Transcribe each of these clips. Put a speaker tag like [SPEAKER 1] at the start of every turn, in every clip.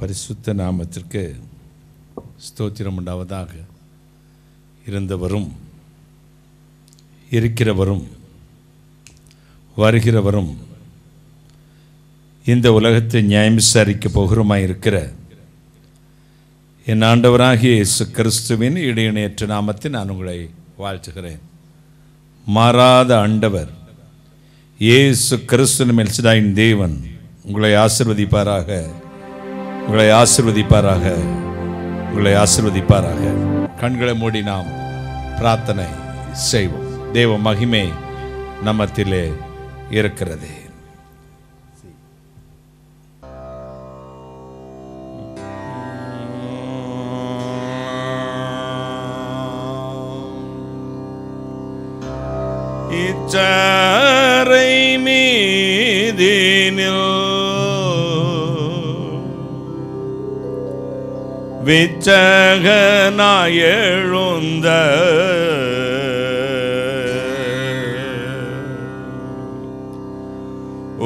[SPEAKER 1] பரிசுத்த நாமத்திற்கு ஸ்தோத்திரம் உண்டாவதாக. இருந்தவரும் இருக்கிறவரும் வருகிறவரும் இந்த உலகத்தை நியாயம் விசாரிக்க போகிறோமாயிருக்கிற என் ஆண்டவராகிய இயேசு கிறிஸ்துவின் இடையிணையற்ற நாமத்தில் நான் உங்களை வாழ்த்துகிறேன். மாறாத ஆண்டவர் இயேசு கிறிஸ்துவின் மெல்சிதாயின் தேவன் உங்களை ஆசீர்வதிப்பாராக, உங்களை ஆசீர்வதிப்பாராக, உங்களை ஆசீர்வதிப்பாராக. கண்களை மூடி நாம் பிரார்த்தனை செய்வோம். தேவ மகிமை நம்மத்திலே இருக்கிறது. இச்சரை மீதினில் விச்சகனாய் எழுந்த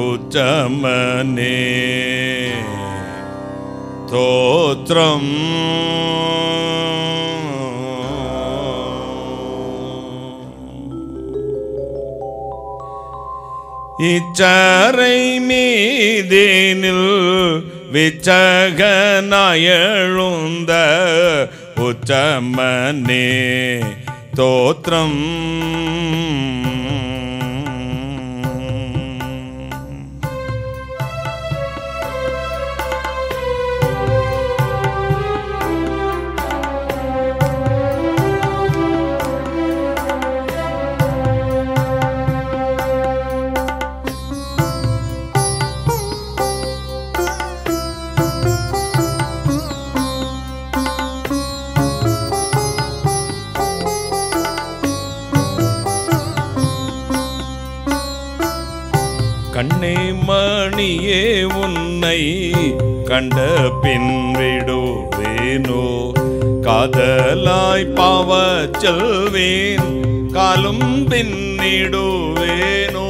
[SPEAKER 1] உத்தமனே தோத்திரம். இச்சரை மீதினில் விச்சகனாய் எழுந்த உத்தமனே தோத்திரம். கண்ணே மணியே உன்னை கண்ட பின் விடுவேனோ, காதலாய் பாவச் செல்வேன் காலும் பின்னிடுவேனோ.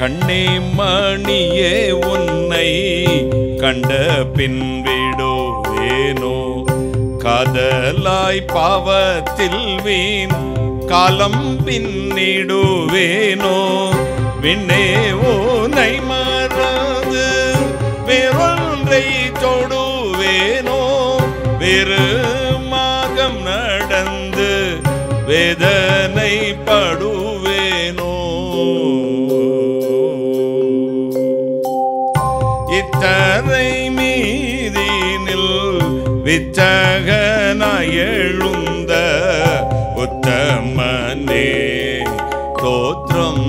[SPEAKER 1] கண்ணே மணியே உன்னை கண்ட பின் விடுவேனோ, காதலாய் பாவத்தில் வீண் காலம் பின்னிடுவேனோ. விண்ணே உன்னை மறந்து வேறொன்றை தொடுவேனோ, வேறு மார்க்கம் நடந்து வேதனை படுவேனோ. இத்தரை மீதினில் விச்சகனாய் எழுந்த உத்தமனே தோத்திரம்.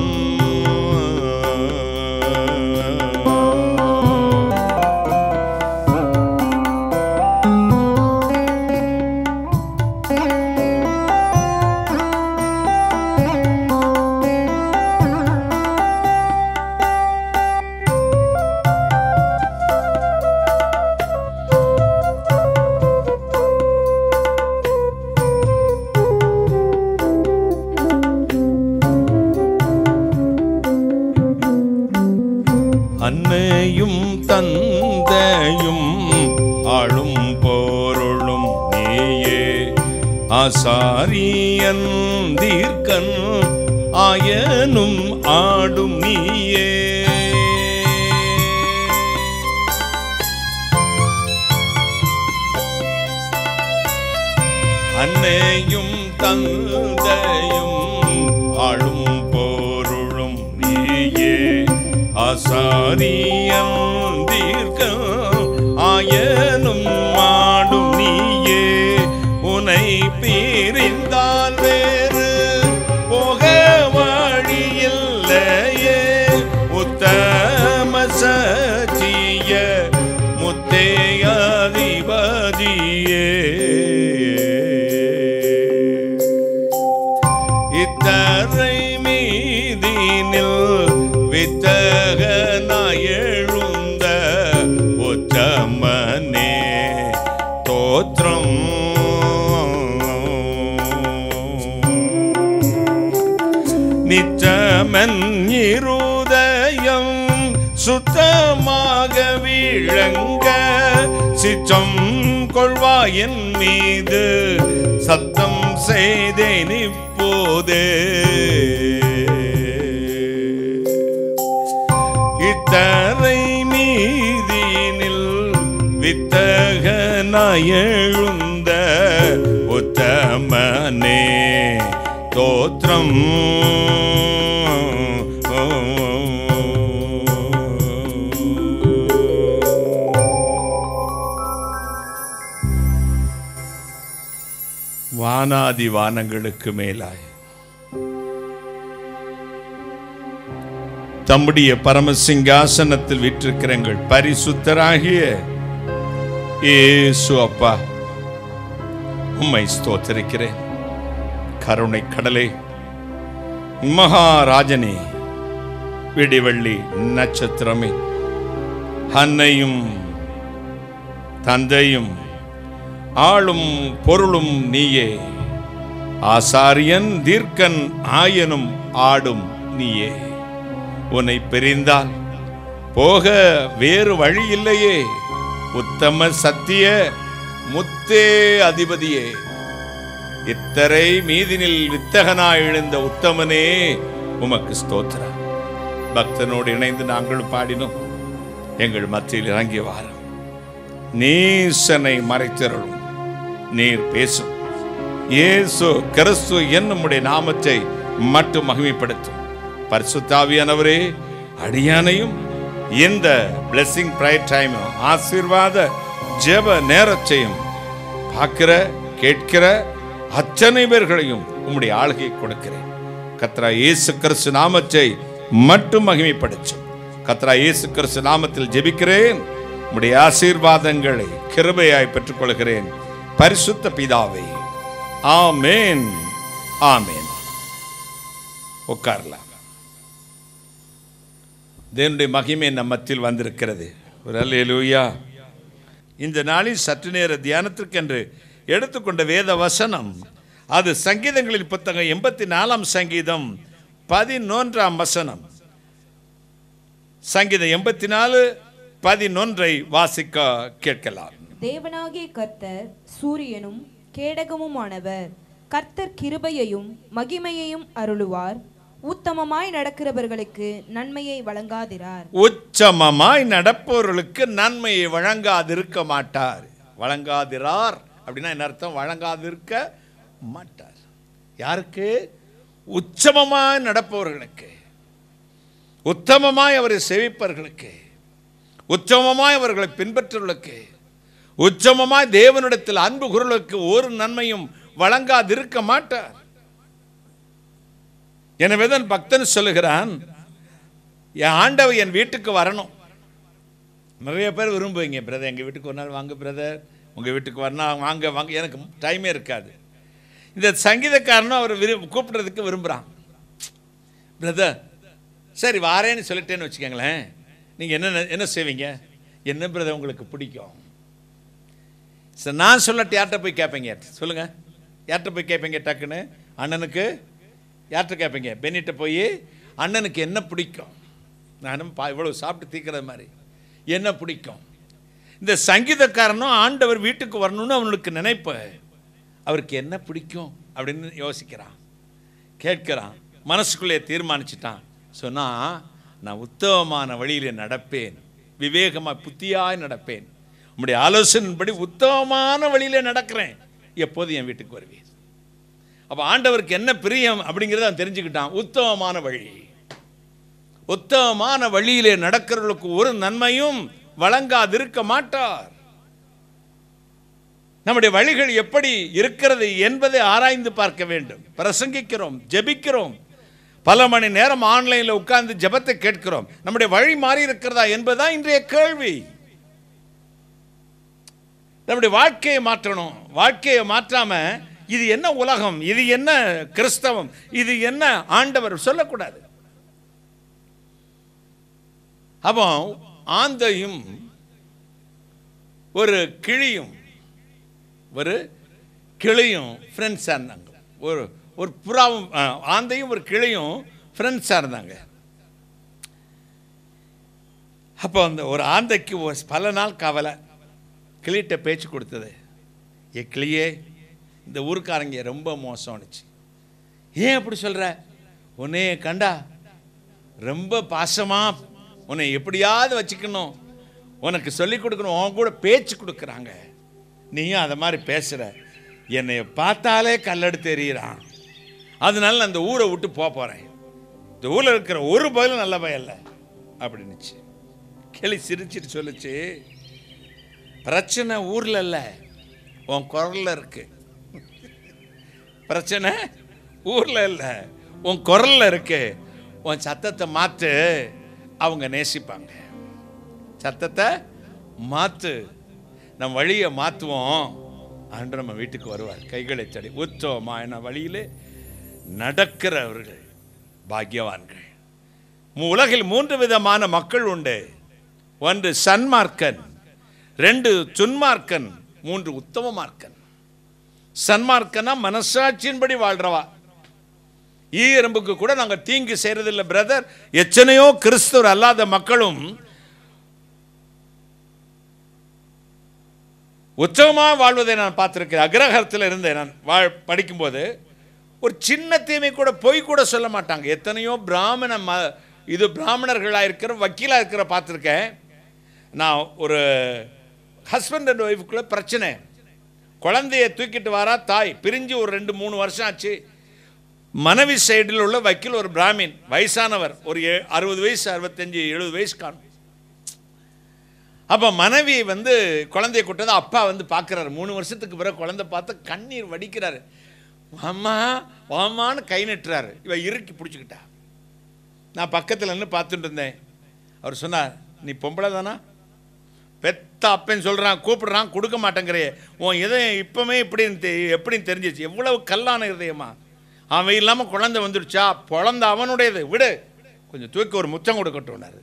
[SPEAKER 1] அன்னையும் தந்தையும் ஆளும் பொருளும் நீயே, ஆசாரியன் தீர்க்கன் ஆயனும் ஆடும் நீயே. அன்னையும் தந்தையும் ஆளும் பொருளும் நீயே, ஆசாரியம் தீர்க்கம் ஆயனும் ஆடும் நீயே. உனை பிரிந்தால் வேறு போக வழியில்லையே, உத்தம சத்திய முத்தேயாதிபதியே. இத்தரை மீதினில் வித்தகனாய் எழுந்த உத்தமனே தோத்திரம். நிச்சமன் இருதயம் சுத்தமாக விளங்க சிச்சம் கொள்வாயின் மீது சத்தம் செய்தேன் இப்போதே. இத்தரை மீதினில் வித்தகனாய் எழுந்த உத்தமனே தோத்திரம். வானாதி வானங்களுக்கு மேலாய் தம்முடைய பரமசிங்காசனத்தில் வீற்றிருக்கிற எங்கள் பரிசுத்தராகிய இயேசு அப்பா, உம்மை ஸ்தோத்திரிக்கிறேன். கருணை கடலே, மகாராஜனே, விடிவெள்ளி நட்சத்திரமே, அன்னையும் தந்தையும் ஆளும் பொருளும் நீயே, ஆசாரியன் தீர்க்கன் ஆயனும் ஆடும் நீயே. உன்னை பிரிந்தால் போக வேறு வழி இல்லையே. உத்தம சத்திய முத்தே அதிபதியே, இத்தரை மீதினில் வித்தகனாய் எழுந்த உத்தமனே, உமக்கு ஸ்தோத்திரம். பக்தனோடு இணைந்து நாங்கள் பாடினோம். எங்கள் மத்தியில் இறங்கி வாரும். நீசனை மறைத்தருளும். நீர் பேசும். இயேசு கிறிஸ்து என்னுடைய நாமத்தை மட்டும் மகிமைப்படுத்தும். பரிசுத்த ஆவியானவரே, அடியானையும் இந்த பிளெஸிங் ப்ரேயர் டைம் ஆசீர்வாத ஜெப நேரத்தையும் பார்க்கிற கேட்கிற அத்தனை பேர்களையும் உம்முடைய ஆளுகை கொடுக்கிறேன். கர்த்தராகிய இயேசு கிறிஸ்து நாமத்தை மட்டும் மகிமைப்படுத்தும். கர்த்தராகிய இயேசு கிறிஸ்து நாமத்தில் ஜெபிக்கிறேன். உம்முடைய ஆசீர்வாதங்களை கிருபையாய் பெற்றுக்கொள்கிறேன். பரிசுத்த பிதாவே, ஆமென், ஆமென். உட்காரலாம். தேவனுடைய மகிமை நம் மத்தியில் வந்திருக்கிறது. ஒரு அல்லேலூயா. இந்த நாளில் சற்று நேர தியானத்திற்கென்று எடுத்துக்கொண்ட வேத வசனம், அது சங்கீதங்களின் புத்தகம் 84 சங்கீதம் 11 வசனம். சங்கீதம் 84:11 வாசிக்க கேட்கலாம்.
[SPEAKER 2] தேவனாகிய கர்த்தர் சூரியனும் கேடகமுமானவர். கர்த்தர் கிருபையையும் மகிமையையும் அருளுவார். உத்தமமாய் நடக்கிறவர்களுக்கு நன்மையை வழங்காதிரார்.
[SPEAKER 1] உச்சமமாய் நடப்பவர்களுக்கு நன்மையை வழங்காதிருக்க மாட்டார். வழங்காதிரார் அப்படின்னா என்ன அர்த்தம்? வழங்காதிருக்க மாட்டார். யாருக்கு? உச்சமமாய் நடப்பவர்களுக்கு, உத்தமமாய் அவரை சேவிப்பவர்களுக்கு, உச்சமமாய் அவர்களை பின்பற்றுவர்களுக்கு, உச்சமமாய் தேவனிடத்தில் அன்பு கூறுவர்களுக்கு ஒரு நன்மையும் வழங்காதிருக்க மாட்டார். எனவே தான் பக்தன் சொல்லுகிறான், என் ஆண்டவர் என் வீட்டுக்கு வரணும். நிறைய பேர் விரும்புவீங்க, பிரதர் எங்கள் வீட்டுக்கு ஒரு நாள் வாங்க பிரதர், உங்கள் வீட்டுக்கு வரணும், வாங்க வாங்க. எனக்கு டைமே இருக்காது. இந்த சங்கீதக்காரனும் அவர் கூப்பிடுறதுக்கு விரும்புகிறான். பிரதர் சரி வாரேன்னு சொல்லிட்டேன்னு வச்சுக்கோங்களேன், நீங்கள் என்ன செய்வீங்க? என்ன பிரதர் உங்களுக்கு பிடிக்கும்? சார் நான் சொல்லட்டு யார்கிட்ட போய் கேட்பீங்க? சொல்லுங்கள், யார்கிட்ட போய் கேட்பீங்க? டக்குன்னு அண்ணனுக்கு யார்கிட்ட கேட்பீங்க? பெண்ணிட்ட போய் அண்ணனுக்கு என்ன பிடிக்கும்? நானும் இவ்வளோ சாப்பிட்டு தீக்கிறது மாதிரி என்ன பிடிக்கும்? இந்த சங்கீதக்காரனும் ஆண்டவர் வீட்டுக்கு வரணும்னு அவனுக்கு நினைப்ப, அவருக்கு என்ன பிடிக்கும் அப்படின்னு யோசிக்கிறான், கேட்கிறான், மனசுக்குள்ளே தீர்மானிச்சிட்டான். சொன்னால் நான் உத்தமமான வழியிலே நடப்பேன், விவேகமாக புத்தியாய் நடப்பேன், உம்முடைய ஆலோசனைப்படி உத்தமமான வழியிலே நடக்கிறேன், எப்போது என் வீட்டுக்கு வருவேன். அப்போ ஆண்டவருக்கு என்ன பிரியம் அப்படிங்கிறத அவன் தெரிஞ்சுக்கிட்டான். உத்தமமான வழி, உத்தமமான வழியிலே நடக்கிறவர்களுக்கு ஒரு நன்மையும் வழங்காதிருக்க மாட்டார். நம்முடைய வழிகள் எப்படி இருக்கிறது என்பதை ஆராய்ந்து பார்க்க வேண்டும். பிரசங்கிக்கிறோம், ஜெபிக்கிறோம், பல மணி நேரம் ஆன்லைனில் உட்கார்ந்து ஜெபத்தை கேட்கிறோம். நம்முடைய வழி மாறி இருக்கிறதா என்பதுதான் இன்றைய கேள்வி. நம்முடைய வாழ்க்கையை மாற்றணும். வாழ்க்கையை மாற்றாம இது என்ன உலகம், இது என்ன கிறிஸ்தவம், இது என்ன ஆண்டவர் சொல்லக்கூடாது. அப்போ ஆந்தையும் ஒரு கிளியும் ஃப்ரெண்ட்ஸ் ஆனாங்க. ஒரு புறாவும் ஆந்தையும் ஒரு கிளியும் ஃப்ரெண்ட்ஸாக இருந்தாங்க. அப்போ அந்த ஒரு ஆந்தைக்கு பல நாள் கவலை, கிளிகிட்ட பேச்சு கொடுத்தது, கிளியே இந்த ஊருக்காரங்க ரொம்ப மோசம்னுச்சு. ஏன் அப்படி சொல்கிற? உன்னைய கண்டா ரொம்ப பாசமாக உன்னை எப்படியாவது வச்சுக்கணும், உனக்கு சொல்லிக் கொடுக்கணும், உன் கூட பேச்சு கொடுக்குறாங்க, நீயும் அதை மாதிரி பேசுகிற, என்னை பார்த்தாலே கல்லெடுத்து எறிகிறான், அதனால நான் இந்த ஊரை விட்டு போகிறேன், இந்த ஊரில் இருக்கிற ஒரு பயலும் நல்ல பயல்ல அப்படின்னுச்சு. கிளி சிரிச்சிட்டு சொல்லிச்சு, பிரச்சனை ஊரில் இல்லை, உன் குரலில் இருக்கு. பிரச்சனை ஊரில் இல்லை, உன் குரலில் இருக்கு. உன் சத்தத்தை மாற்று, அவங்க நேசிப்பாங்க. சத்தத்தை மாற்று, நம்ம வழியை மாற்றுவோம், அன்று நம்ம வீட்டுக்கு வருவார். கைகளை தடி உத்தமமான வழியிலே நடக்கிறவர்கள் பாக்கியவான்கள். உலகில் 3 விதமான மக்கள் உண்டு. 1 சன்மார்க்கன், 2 துன்மார்க்கன், 3 உத்தம மார்க்கன். சன்மார்க்கனா மனசாட்சியின்படி வாழ்றவா. ஈரம்புக்கு கூட நாங்கள் தீங்கு செய்யறதில்லை பிரதர். எத்தனையோ கிறிஸ்தவர் அல்லாத மக்களும் உத்தமமாக வாழ்வதை நான் பார்த்திருக்கிறேன். அக்ரஹாரத்தில் இருந்தேன் நான் படிக்கும்போது. ஒரு சின்ன தீமை கூட பொய் கூட சொல்ல மாட்டாங்க. எத்தனையோ பிராமணர்களாக இருக்கிற வக்கீலாக இருக்கிற பார்த்துருக்கேன். நான் ஒரு ஹஸ்பண்ட் அண்ட் ஒய்ஃபுக்குள்ள பிரச்சனை, குழந்தைய தூக்கிட்டு வரா தாய், பிரிஞ்சு ஒரு 2-3 வருஷம் ஆச்சு. மனைவி சைடில் உள்ள வக்கீல் ஒரு பிராமின், வயசானவர், ஒரு 60 வயசு 65-70 வயசு காணும். அப்போ மனைவி குழந்தைய கூட்டது அப்பா பார்க்குறாரு. 3 வருஷத்துக்கு பிறகு குழந்தை பார்த்து கண்ணீர் வடிக்கிறாரு. அம்மா வாமான்னு கை நட்டுறாரு. இவ இறுக்கி பிடிச்சிக்கிட்டா. நான் பக்கத்தில் நின்று பார்த்துட்டு இருந்தேன். அவர் சொன்னார், நீ பொம்பளை தானா? பெத்த அப்பன்னு சொல்கிறான், கூப்பிடுறான், கொடுக்க மாட்டேங்கிறையே, உன் இதயம் இப்போமே எப்படின்னு தெரிஞ்சிச்சு. எவ்வளவு கல்லான இதயமா. அவன் இல்லாமல் குழந்தை வந்துடுச்சா, குழந்தை அவனுடையது, விடு, கொஞ்சம் தூக்கி ஒரு முத்தம் கொடுக்கட்டும்னாரு.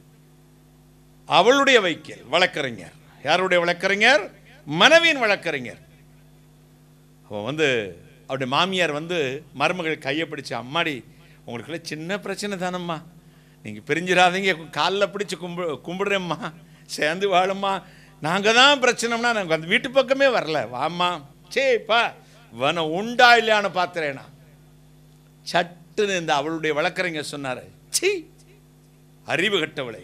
[SPEAKER 1] அவளுடைய வைக்கல் வழக்கறிஞர். யாருடைய வழக்கறிஞர்? மனைவியின் வழக்கறிஞர். அவன் அவருடைய மாமியார் மருமகள் கையை பிடிச்சி, அம்மாடி உங்களுக்குள்ள சின்ன பிரச்சனை தானம்மா, நீங்கள் பிரிஞ்சிடாதீங்க, காலில் பிடிச்சி கும்பிடுறேம்மா, சேர்ந்து வாழும்மா, நாங்கள் தான் பிரச்சனைம்னா நாங்கள் அந்த வீட்டு பக்கமே வரல, வாம்மா, சேப்பா வன உண்டா இல்லையான்னு பார்த்துறேனா. சட்டுன்னு இந்த அவளுடைய வழக்கறிஞர் சொன்னார், சீ அறிவு கட்டவளை,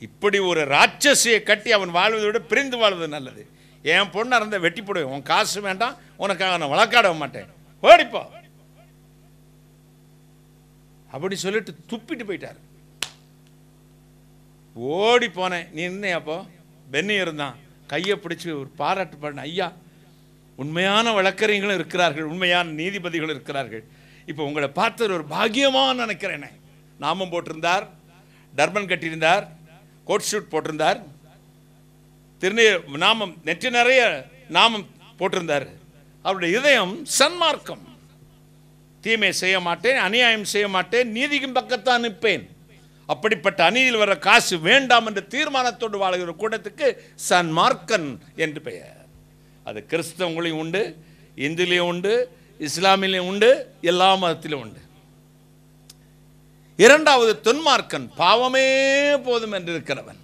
[SPEAKER 1] இப்படி ஒரு ராட்சசியை கட்டி அவன் வாழ்வதை விட பிரிந்து வாழ்வது நல்லது. என் பொண்ணு இருந்த வெட்டி போடுவேன், உன் காசு வேண்டாம், உனக்காக நான் வழக்காட மாட்டேன், ஓடிப்போ அப்படி சொல்லிட்டு துப்பிட்டு போயிட்டார். ஓடி போனேன். நீ என்ன? அப்போ பென்னி இருந்தான், கையை பிடிச்சி ஒரு பாராட்டு பண்ண, ஐயா உண்மையான வழக்கறிஞர்களும் இருக்கிறார்கள், உண்மையான நீதிபதிகளும் இருக்கிறார்கள், இப்போ உங்களை பார்த்தது ஒரு பாக்கியமாக நினைக்கிறேன். நாமம் போட்டிருந்தார், டர்பன் கட்டியிருந்தார், கோட் ஷூட் போட்டிருந்தார், நாமம் நெற்றி நிறைய நாமம் போட்டிருந்தார். அவருடைய இதயம் சன்மார்க்கம். தீமை செய்ய மாட்டேன், அநியாயம் செய்ய மாட்டேன், நீதிக்கும் பக்கத்தான் நிற்பேன், அப்படிப்பட்ட அநீதியில் வர காசு வேண்டாம் என்ற தீர்மானத்தோடு வாழ்கிற கூட்டத்துக்கு சன்மார்க்கன் என்று பெயர். அது கிறிஸ்தவங்களையும் உண்டு, இந்துலையும் உண்டு, இஸ்லாமிலையும் உண்டு, எல்லா மதத்திலும் உண்டு. 2வது துன்மார்க்கன், பாவமே போதும் என்று இருக்கிறவன்,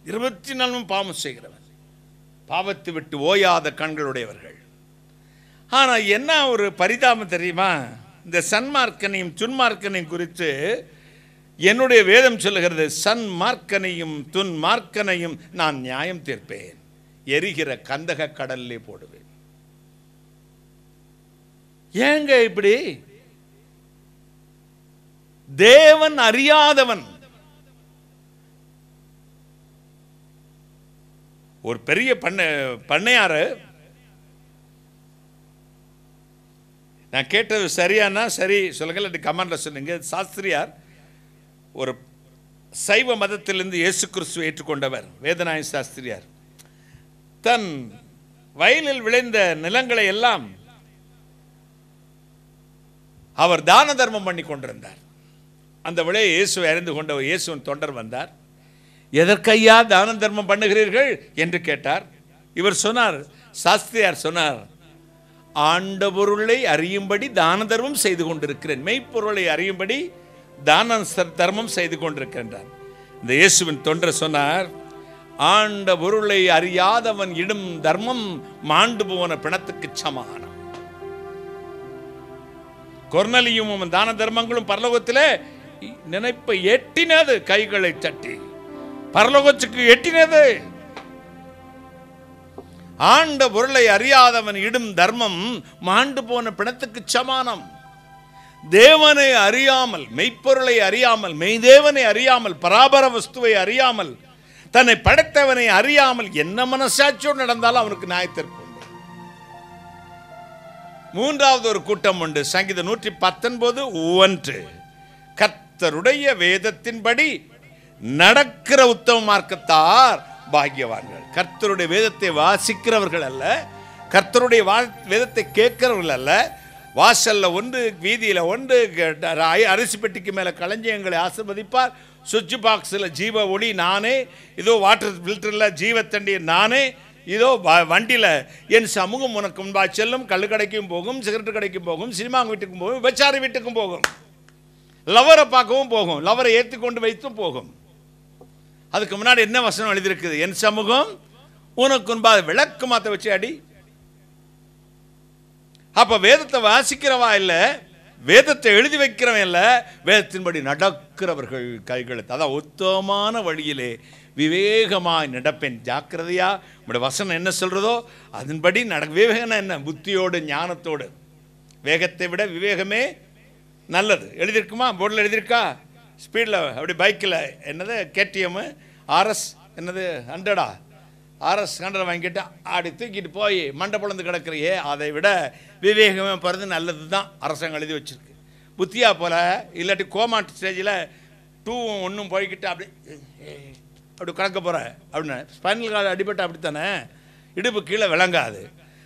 [SPEAKER 1] 24 பாவம் செய்கிறவன், பாவத்தை விட்டு ஓயாத கண்களுடையவர்கள். ஆனால் என்ன ஒரு பரிதாபம் தெரியுமா? இந்த சன்மார்க்கனையும் துன்மார்க்கனையும் குறித்து என்னுடைய வேதம் சொல்லுகிறது, சன்மார்க்கனையும் துன்மார்க்கனையும் நான் நியாயம் தீர்ப்பேன், எரிகிற கந்தக கடல்லே போடுவேன். ஏங்க இப்படி? தேவன் அறியாதவன். ஒரு பெரிய பண்ணையாரு, நான் கேட்டது சரியானா சரி சொல்லுங்கள், கமெண்ட்ல சொல்லுங்க. சாஸ்திரியார் ஒரு சைவ மதத்திலிருந்து இயேசு கிறிஸ்துவை ஏற்றுக்கொண்டவர். வேதநாயக சாஸ்திரியார் தன் வயலில் விளைந்த நிலங்களை எல்லாம் அவர் தான தர்மம் பண்ணி கொண்டிருந்தார். அந்த விளையை இயேசுவை அறிந்து கொண்ட இயேசுவின் தொண்டர் வந்தார். எதற்கையா தான தர்மம் பண்ணுகிறீர்கள் என்று கேட்டார். இவர் சொன்னார், சாஸ்திரியார் சொன்னார், ஆண்டவருளை அறியும்படி தான தர்மம் செய்து கொண்டிருக்கிறேன், மெய்ப்பொருளை அறியும்படி தானம் தர்மம் செய்து கொண்டிருக்கின்றார். இந்த இயேசுவின் தொண்டர் சொன்னார், ஆண்ட பொருளை அறியாதவன் இடும் தர்மம் மாண்டு போன பிணத்துக்கு சமானம். கொர்நலியும் தான தர்மங்களும் பரலோகத்திலே நினைப்பை எட்டினது, கைகளை தட்டி பரலோகத்துக்கு எட்டினது. ஆண்ட பொருளை அறியாதவன் இடும் தர்மம் மாண்டு போன பிணத்துக்கு சமானம். தேவனை அறியாமல், மெய்ப்பொருளை அறியாமல், மெய்தேவனை அறியாமல், பராபர வஸ்துவை அறியாமல், தன்னை படைத்தவனை அறியாமல் என்ன மனசாட்சியோடு நடந்தாலும் அவனுக்கு நியாயத்திற்கு உண்டு. மூன்றாவது ஒரு கூட்டம் உண்டு. சங்கீதம் 119:1 கர்த்தருடைய வேதத்தின்படி நடக்கிற உத்தம மார்க்கத்தார் பாக்கியவான்கள். கர்த்தருடைய வேதத்தை வாசிக்கிறவர்கள் அல்ல, கர்த்தருடைய வேதத்தை கேட்கிறவர்கள் அல்ல. வாசல்ல ஒன்று, வீதியில் ஒன்று, அரிசி பெட்டிக்கு மேலே களஞ்சியங்களை ஆசீர்வதிப்பார். சுவிட்ச் பாக்ஸில் ஜீவ ஒளி நானே, இதோ வாட்டர் ஃபில்டரில் ஜீவ தண்ணீர் நானே, இதோ வண்டியில் என் சமூகம் உனக்கு முன்பாக செல்லும். கல்லு கடைக்கும் போகும், சிகரெட்டு கடைக்கும் போகும், சினிமா வீட்டுக்கும் போகும், விபச்சார வீட்டுக்கும் போகும், லவரை பார்க்கவும் போகும், லவரை ஏற்றி கொண்டு வைத்தும் போகும். அதுக்கு முன்னாடி என்ன வசனம் எழுதியிருக்குது? என் சமூகம் உனக்கு முன்பாக விளக்கு மாற்ற வச்சு அடி. அப்ப வேதத்தை வாசிக்கிறவா இல்ல, வேதத்தை எழுதி வைக்கிறவன் இல்ல, வேதத்தின்படி நடக்கிறவர்கள் கைகளை. அதான் உத்தமமான வழியிலே விவேகமாய் நடப்பேன். ஜாக்கிரதையா நம்முடைய வசனம் என்ன சொல்றதோ அதன்படி விவேகம் என்ன? புத்தியோடு ஞானத்தோடு. வேகத்தை விட விவேகமே நல்லது. எழுதியிருக்குமா? போர்டில் எழுதியிருக்கா? ஸ்பீடில் அப்படி பைக்கில் என்னது KTM RS என்னது 100 RS 100 வாங்கிட்டு அப்படி தூக்கிட்டு போய் மண்டை பொழந்து கிடக்கிறையே, அதை விட விவேகமே போகிறது நல்லது தான் அரசாங்கம் எழுதி வச்சுருக்கு. புத்தியா போல் இல்லாட்டி கோமாட் ஸ்டேஜில் 2-1 போய்கிட்டு அப்படி அப்படி கிடக்க போகிற அப்படின்னு ஸ்பைனல் கார்டு அடிபட்டு அப்படித்தானே, இடுப்பு கீழே விளங்காது.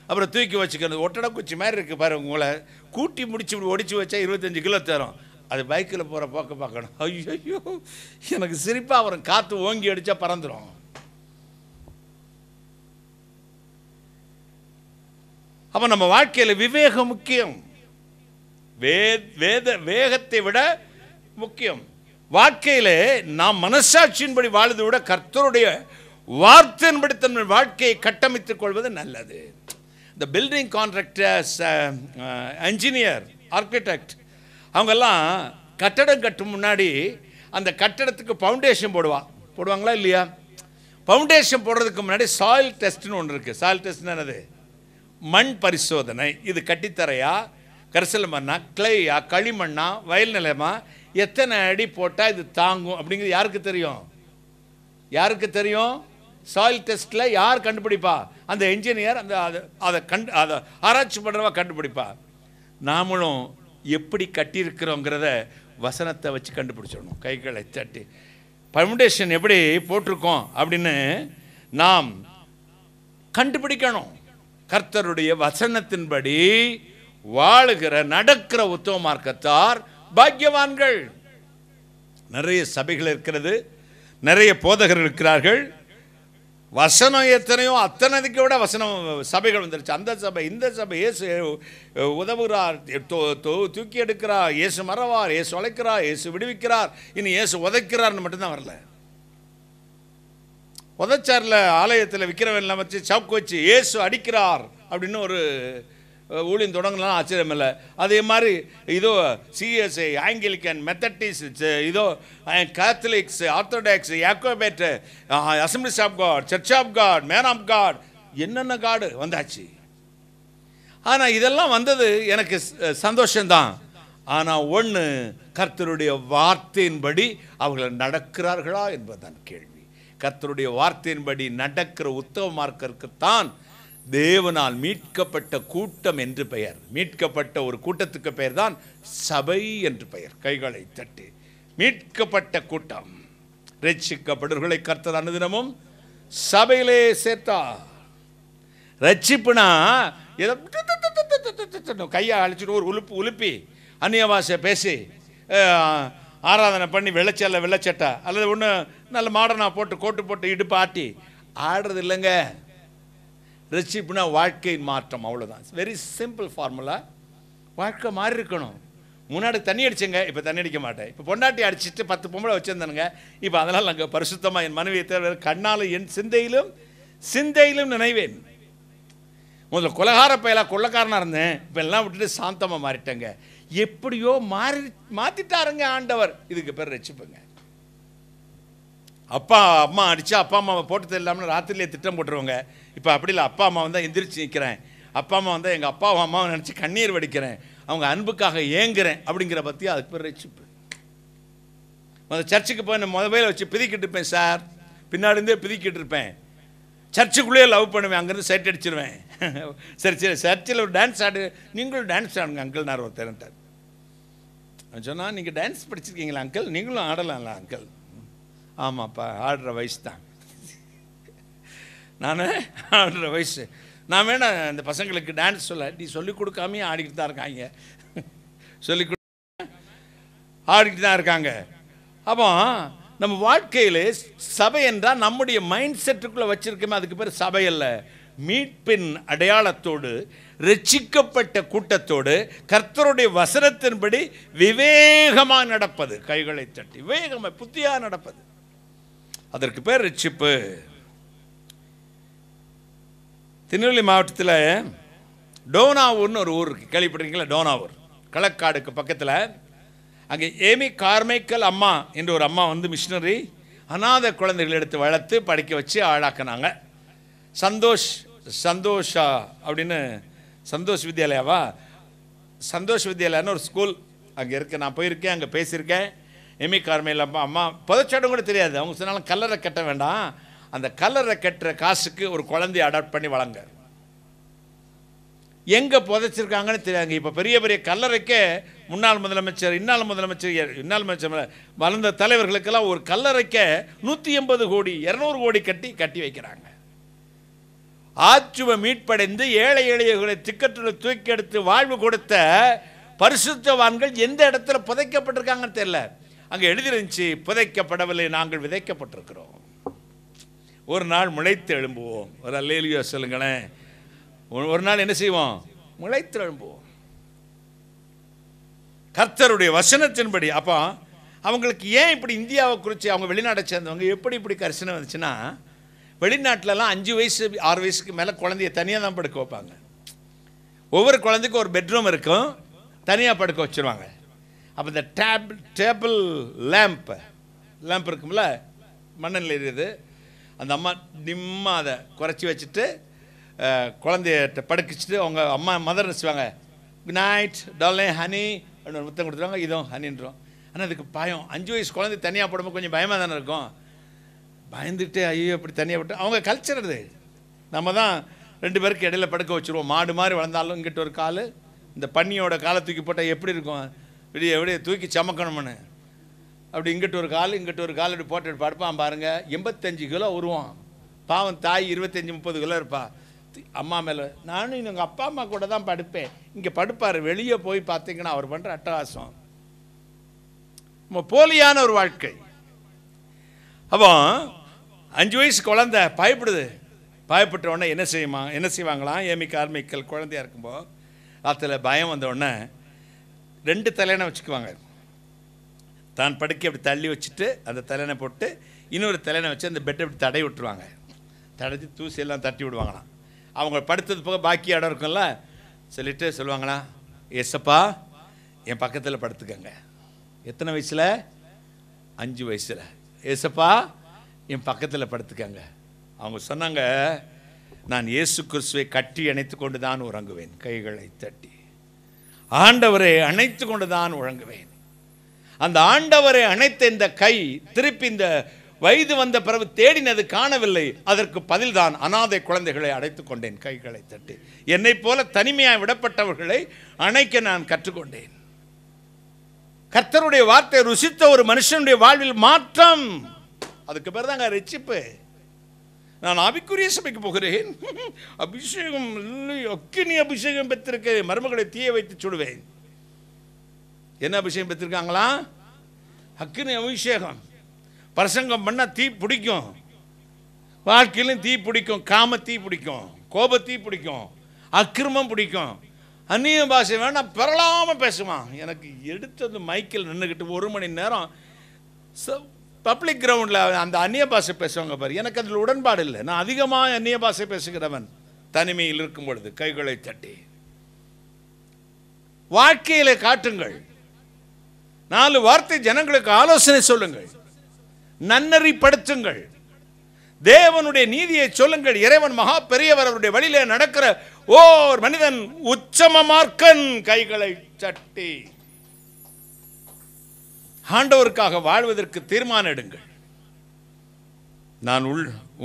[SPEAKER 1] அப்புறம் தூக்கி வச்சுக்கிறது ஒட்டடை குச்சி மாதிரி இருக்குது பாரு. உங்களை கூட்டி முடிச்சு இப்படி ஒடிச்சு வச்சா 25 கிலோ தரும். அது பைக்கில் போகிற போக்க பார்க்கணும். ஐயோ எனக்கு சிரிப்பாக வரும். காற்று ஓங்கி அடித்தா பறந்துடும். அப்போ நம்ம வாழ்க்கையில் விவேகம் முக்கியம். வேகத்தை விட முக்கியம். வாழ்க்கையில் நாம் மனசாட்சியின்படி வாழ்வதை விட கர்த்தருடைய வார்த்தையின்படி தன் வாழ்க்கையை கட்டமைத்துக் கொள்வது நல்லது. இந்த பில்டிங் கான்ட்ராக்டர்ஸ், என்ஜினியர், ஆர்கிடெக்ட் அவங்கெல்லாம் கட்டடம் கட்டும் முன்னாடி அந்த கட்டடத்துக்கு ஃபவுண்டேஷன் போடுவாங்களா இல்லையா? ஃபவுண்டேஷன் போடுறதுக்கு முன்னாடி சாயில் டெஸ்ட்னு ஒன்று இருக்குது. சாயில் டெஸ்ட்னு என்னது? மண் பரிசோதனை. இது கட்டித்தரையா, கரிசல் மண்ணா, கிளையா, களிமண்ணா, வயல் நிலமா, எத்தனை அடி போட்டால் இது தாங்கும் அப்படிங்கிறது யாருக்கு தெரியும்? யாருக்கு தெரியும்? சாயில் டெஸ்ட்டில் யார் கண்டுபிடிப்பா? அந்த என்ஜினியர். அதை ஆராய்ச்சி பண்ணுறவா கண்டுபிடிப்பா. நாமளும் எப்படி கட்டியிருக்கிறோங்கிறத வசனத்தை வச்சு கண்டுபிடிச்சிடணும். கைகளை தட்டி ஃபவுண்டேஷன் எப்படி போட்டிருக்கோம் அப்படின்னு நாம் கண்டுபிடிக்கணும். கர்த்தருடைய வசனத்தின்படி வாழுகிற நடக்கிற உத்தம மார்க்கத்தார் பாக்கியவான்கள். நிறைய சபைகள் இருக்கிறது, நிறைய போதகர்கள் இருக்கிறார்கள். வசனம் எத்தனையோ அத்தனைக்கு விட வசனம் சபைகள் வந்துருச்சு. அந்த சபை இந்த சபை, இயேசு உதவுகிறார், தூக்கி எடுக்கிறார், இயேசு மறவார், இயேசு உழைக்கிறார், இயேசு விடுவிக்கிறார், இனி இயேசு உதைக்கிறார்னு மட்டும்தான் வரல. உதைச்சார்ல ஆலயத்தில் விற்கிறவெல்லாம் வச்சு சவுக்கு வச்சு இயேசு அடிக்கிறார் அப்படின்னு ஒரு ஊழியம் தொடங்கலாம், ஆச்சரியம் இல்லை. அதே மாதிரி இதோ சிஎஸ்ஐ, ஆங்கிலிக்கன், மெத்தடிஸ்ட், இதோ Catholics, Orthodox, Jacobite, assemblies of God, church of God, man of God, என்னென்ன காடு வந்தாச்சு. ஆனால் இதெல்லாம் வந்தது எனக்கு சந்தோஷம்தான். ஆனால் ஒன்று, கர்த்தருடைய வார்த்தையின்படி அவர்கள் நடக்கிறார்களா என்பதுதான் கேள்வி. கர்த்தருடைய வார்த்தையின்படி நடக்கிற உத்தம மார்க்கருக்குத்தான் தேவனால் மீட்கப்பட்ட கூட்டம் என்று பெயர். மீட்கப்பட்ட ஒரு கூட்டத்துக்கு பெயர் தான் சபை என்று பெயர். கைகளை தட்டி மீட்கப்பட்ட கூட்டம். ரட்சிக்கப்படுவர்களை கர்த்தர் அனுதினமும் சபையிலே சேர்த்தார். ரட்சிப்புனா ஏதோ கையை அழைச்சிட்டு ஒரு உலுப்பி அந்நிய பாஷை பேசி ஆராதனை பண்ணி வெள்ளச்சட்டை அல்லது ஒன்று நல்ல மாடர்னாக போட்டு கோட்டு போட்டு இடுப்பு ஆட்டி ஆடுறது இல்லைங்க. ரட்சிப்புனா வாழ்க்கையின் மாற்றம், அவ்வளோதான். Very simple formula. வாழ்க்கை மாறி இருக்கணும். முன்னாடி தண்ணி அடிச்சேங்க, இப்போ தண்ணி அடிக்க மாட்டேன். இப்போ பொண்டாட்டி அடிச்சுட்டு 10 பொம்பளை வச்சுருந்தானுங்க, இப்போ அதனால் அங்கே பரிசுத்தமாக என் மனைவியை தேவை கண்ணால் என் சிந்தையிலும் நினைவேன். முதல்ல கொலகார பயலாக கொள்ளக்காரனாக இருந்தேன், இப்போ எல்லாம் விட்டுட்டு சாந்தமாக மாறிட்டேங்க. எப்படியோ மாற்றிட்டாருங்க ஆண்டவர். இதுக்கு பேர் ரட்சிப்புங்க. அப்பா அம்மா அடித்தா அப்பா அம்மாவை போட்டு தெரியலாம்னு ராத்திரிலே திட்டம் போட்டுருவாங்க. இப்போ அப்படி இல்லை, அப்பா அம்மா வந்தால் எந்திரிச்சு நிற்கிறேன், அப்பா அம்மா வந்தால் எங்கள் அப்பாவை அம்மாவை நினச்சி கண்ணீர் வடிக்கிறேன், அவங்க அன்புக்காக ஏங்குறேன் அப்படிங்கிற பற்றி அதுக்கு பேர் ரட்சிப்பு. முதல்ல சர்ச்சுக்கு போய் நான் மொபைலை வச்சு பிதிக்கிட்டு இருப்பேன் சார், பின்னாடி இருந்தே பிதிக்கிட்டு இருப்பேன். சர்ச்சுக்குள்ளேயே லவ் பண்ணுவேன், அங்கேருந்து சைட் அடிச்சிருவேன். சரி சர்ச்சில் ஒரு டான்ஸ் ஆடு, நீங்களும் டான்ஸ் ஆடுங்க அங்கிள். நான் ஒரு திறன்ட்டார் சொன்னால், நீங்கள் டான்ஸ் படிச்சிருக்கீங்களா அங்கிள், நீங்களும் ஆடலாம்ல அங்கிள். ஆமாப்பா, ஆடுற வயசு தான், நான் ஆடுற வயசு. நான் வேணா இந்த பசங்களுக்கு டான்ஸ் நீ சொல்லிக் கொடுக்காமே ஆடிக்கிட்டு தான் இருக்காங்க, சொல்லிக் கொடுக்காம ஆடிக்கிட்டு தான் இருக்காங்க. அப்போ நம்ம வாழ்க்கையில் சபை என்றால் நம்முடைய மைண்ட் செட்டுக்குள்ளே வச்சிருக்கோமே, அதுக்கு பேர் சபை அல்ல. மீட்பின் அடையாளத்தோடு ரட்சிக்கப்பட்ட கூட்டத்தோடு கர்த்தருடைய வசனத்தின்படி விவேகமாக நடப்பது, கைகளை தட்டி விவேகமாக புத்தியாக நடப்பது, அதற்கு பேர் ரட்சிப்பு. திருநெல்வேலி மாவட்டத்தில் டோனாவூர்னு ஒரு ஊர் இருக்குது, கேள்விப்பட்டிருக்கீங்களா? டோனாவூர் களக்காடுக்கு பக்கத்தில். அங்கே ஏமி கார்மைக்கல் அம்மா என்ற ஒரு அம்மா வந்து மிஷினரி அநாத குழந்தைகள் எடுத்து வளர்த்து படிக்க வச்சு ஆளாக்குனாங்க. சந்தோஷா அப்படின்னு சந்தோஷ் வித்யாலயாவா, சந்தோஷ் வித்யாலயான்னு ஒரு ஸ்கூல் அங்கே இருக்குது. நான் போயிருக்கேன், அங்கே பேசியிருக்கேன். எமி கார்மையில் அம்மா புதைச்சாடும் கூட தெரியாது. அவங்க சொன்னாலும் கல்லறை கட்ட வேண்டாம், அந்த கல்லறை கட்டுற காசுக்கு ஒரு குழந்தைய அடாப்ட் பண்ணி வளங்க. எங்கே புதைச்சிருக்காங்கன்னு தெரியாங்க. இப்போ பெரிய பெரிய கல்லறைக்கே முன்னாள் முதலமைச்சர் இன்னாள் முதலமைச்சர் வளர்ந்த தலைவர்களுக்கெல்லாம் ஒரு கல்லறைக்க 180 கோடி 200 கோடி கட்டி வைக்கிறாங்க. ஆச்சுவ மீட்படைந்து ஏழை எளியவர்களை திக்கற்றில் தூக்கி எடுத்து வாழ்வு கொடுத்த பரிசுத்தவான்கள் எந்த இடத்துல புதைக்கப்பட்டிருக்காங்கன்னு தெரியல. அங்கே எழுதிருந்துச்சு, புதைக்கப்படவில்லை, நாங்கள் விதைக்கப்பட்டிருக்கிறோம், ஒரு நாள் முளைத்து எழும்புவோம். ஒரு அல்லேலூயா சொல்லுங்களேன். ஒரு நாள் என்ன செய்வோம்? முளைத்து எழும்புவோம் கர்த்தருடைய வசனத்தின்படி. அப்போ அவங்களுக்கு ஏன் இப்படி இந்தியாவை குறித்து, அவங்க வெளிநாட்டை சேர்ந்தவங்க எப்படி இப்படி கரிசனை வந்துச்சுன்னா, வெளிநாட்டிலலாம் 5 வயசு 6 வயசுக்கு மேலே குழந்தைய தனியாக தான் படுக்க வைப்பாங்க. ஒவ்வொரு குழந்தைக்கும் ஒரு பெட்ரூம் இருக்கும், தனியாக படுக்க வச்சுருவாங்க. அப்போ இந்த டேபிள் லேம்ப் இருக்கும்ல, மண்ணெண்ணில் எரியுது, அந்த அம்மா நிம்மா அதை குறைச்சி வச்சுட்டு குழந்தைய படுக்கிச்சிட்டு அவங்க அம்மா மதர் நினைச்சுவாங்க, குட் நைட் டாலே ஹனி அப்படின்னு முத்தம் கொடுத்துருவாங்க. இதுவும் ஹனின்றோம். ஆனால் அதுக்கு பயம். 5 வயசு குழந்தை தனியாக போடும்போது கொஞ்சம் பயமாக தானே இருக்கும். பயந்துட்டு ஐயோ அப்படி தனியாக விட்டு அவங்க கல்ச்சர் அது. நம்ம தான் 2 பேருக்கு இடையில படுக்க வச்சுருவோம். மாடு மாதிரி வளர்ந்தாலும் இங்கிட்ட ஒரு கால், இந்த பன்னியோட காலை தூக்கி போட்டால் எப்படி இருக்கும், விடிய தூக்கி சமக்கணும்னு. அப்படி இங்கிட்ட ஒரு கால் இங்கிட்ட ஒரு கால் இப்படி போட்டு படுப்பான் பாருங்க. 85 கிலோ உருவான் பாவம். தாய் 25-30 கிலோ இருப்பா. அம்மா மேலே நானும் எங்கள் அப்பா அம்மா கூட தான் படுப்பேன். இங்கே படுப்பார். வெளியே போய் பார்த்தீங்கன்னா அவர் பண்ணுற அட்டகாசம் போலியான ஒரு வாழ்க்கை. அப்போ 5 வயசு குழந்தை பயப்பட்ட உடனே என்ன செய்வாங்களாம்? ஏமி கார்மைக்கல் குழந்தையா இருக்கும்போது ராத்திரில் பயம் வந்த உடனே 2 தலையணை வச்சுக்குவாங்க. தான் படுக்கை அப்படி தள்ளி வச்சுட்டு அந்த தலையணை போட்டு இன்னொரு தலையணை வச்சு அந்த பெட்டை அப்படி தடை விட்டுருவாங்க. தடச்சி தூசியெல்லாம் தட்டி விடுவாங்களாம். அவங்க படுத்தது போக பாக்கி இடம் இருக்கும்ல, சொல்லிட்டு சொல்லுவாங்களா, ஏசப்பா என் பக்கத்தில் படுத்துக்கங்க. எத்தனை வயசில்? 5 வயசில். ஏசப்பா என் பக்கத்தில் படுத்துக்கங்க. அவங்க சொன்னாங்க, நான் இயேசு கிறிஸ்துவை கட்டி அணைத்து கொண்டு தான் உறங்குவேன். கைகளை தட்டி ஆண்டவரை அணைத்து கொண்டு தான் உறங்குவேன். அந்த ஆண்டவரை அணைத்த இந்த கை திருப்பி இந்த வயது வந்த பிறகு தேடினது காணவில்லை. அதற்கு பதில்தான் அநாதை குழந்தைகளை அடைத்துக் கொண்டேன். கைகளை தட்டி என்னை போல தனிமையாய் விடப்பட்டவர்களை அணைக்க நான் கற்றுக்கொண்டேன். கர்த்தருடைய வார்த்தை ருசித்த ஒரு மனுஷனுடைய வாழ்வில் மாற்றம், அதுக்கு பேர் தாங்க ரட்சிப்பு. நான் ஆவிக்குரிய சபைக்கு போகிறேன், அபிஷேகம் இல்லை, அக்கினி அபிஷேகம் பெற்றிருக்கேன், மருமகளை தீய வைத்து சுடுவேன். என்ன அபிஷேகம் பெற்றிருக்காங்களா? அக்கினி அபிஷேகம். பிரசங்கம் பண்ணால் தீ பிடிக்கும், வாழ்க்கையிலும் தீ பிடிக்கும், காம தீ பிடிக்கும், கோப தீ பிடிக்கும், அக்கிரமம் பிடிக்கும். அந்நிய பாஷை வேணாம், பெறலாமல் பேசுவான். எனக்கு எடுத்தது மைக்கில் நின்றுக்கிட்டு 1 மணி நேரம் பப்ளிக் கிரவுண்டில் அந்த அந்நிய பாஷை பேசுவாங்க பாரு, எனக்கு அதில் உடன்பாடு இல்லை. நான் அதிகமாக அந்நிய பாஷை பேசுகிறவன். தனிமையில் இருக்கும் பொழுது கைகளை தட்டி வாழ்க்கையிலே காட்டுங்கள். 4 வார்த்தை ஜனங்களுக்கு ஆலோசனை சொல்லுங்கள், நன்னறிப்படுத்துங்கள், தேவனுடைய நீதியை சொல்லுங்கள். இறைவன் மகா பெரியவர், அவருடைய வழியிலே நடக்கிற ஓர் மனிதன் உச்சம மார்க்கன். கைகளை தட்டி ஆண்டவருக்காக வாழ்வதற்கு தீர்மானம் எடுங்கள். நான்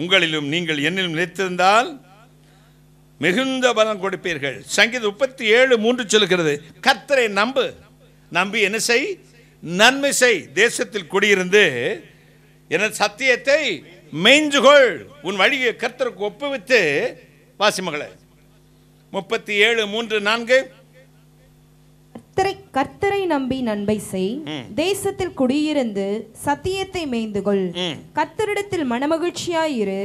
[SPEAKER 1] உங்களிலும் நீங்கள் என்னிலும் நிலைத்திருந்தால் மிகுந்த பலன் கொடுப்பீர்கள். சங்கீதம் 37:3 சொல்கிறது, கர்த்தரை நம்பி என்ன செய், நன்மை செய், தேசத்தில் குடியிருந்து என சத்தியத்தை மெய்ஞ்சுகொள், உன் வழியை கர்த்தருக்கு ஒப்புவித்து. வாசி மகளே 37:3-4.
[SPEAKER 2] கர்த்தரை நம்பி நன்மை செய், தேசத்தில் குடியிருந்து சத்தியத்தை மேய்ந்துகொள், கர்த்தரிடத்தில் மனமகிழ்ச்சியாயிரு,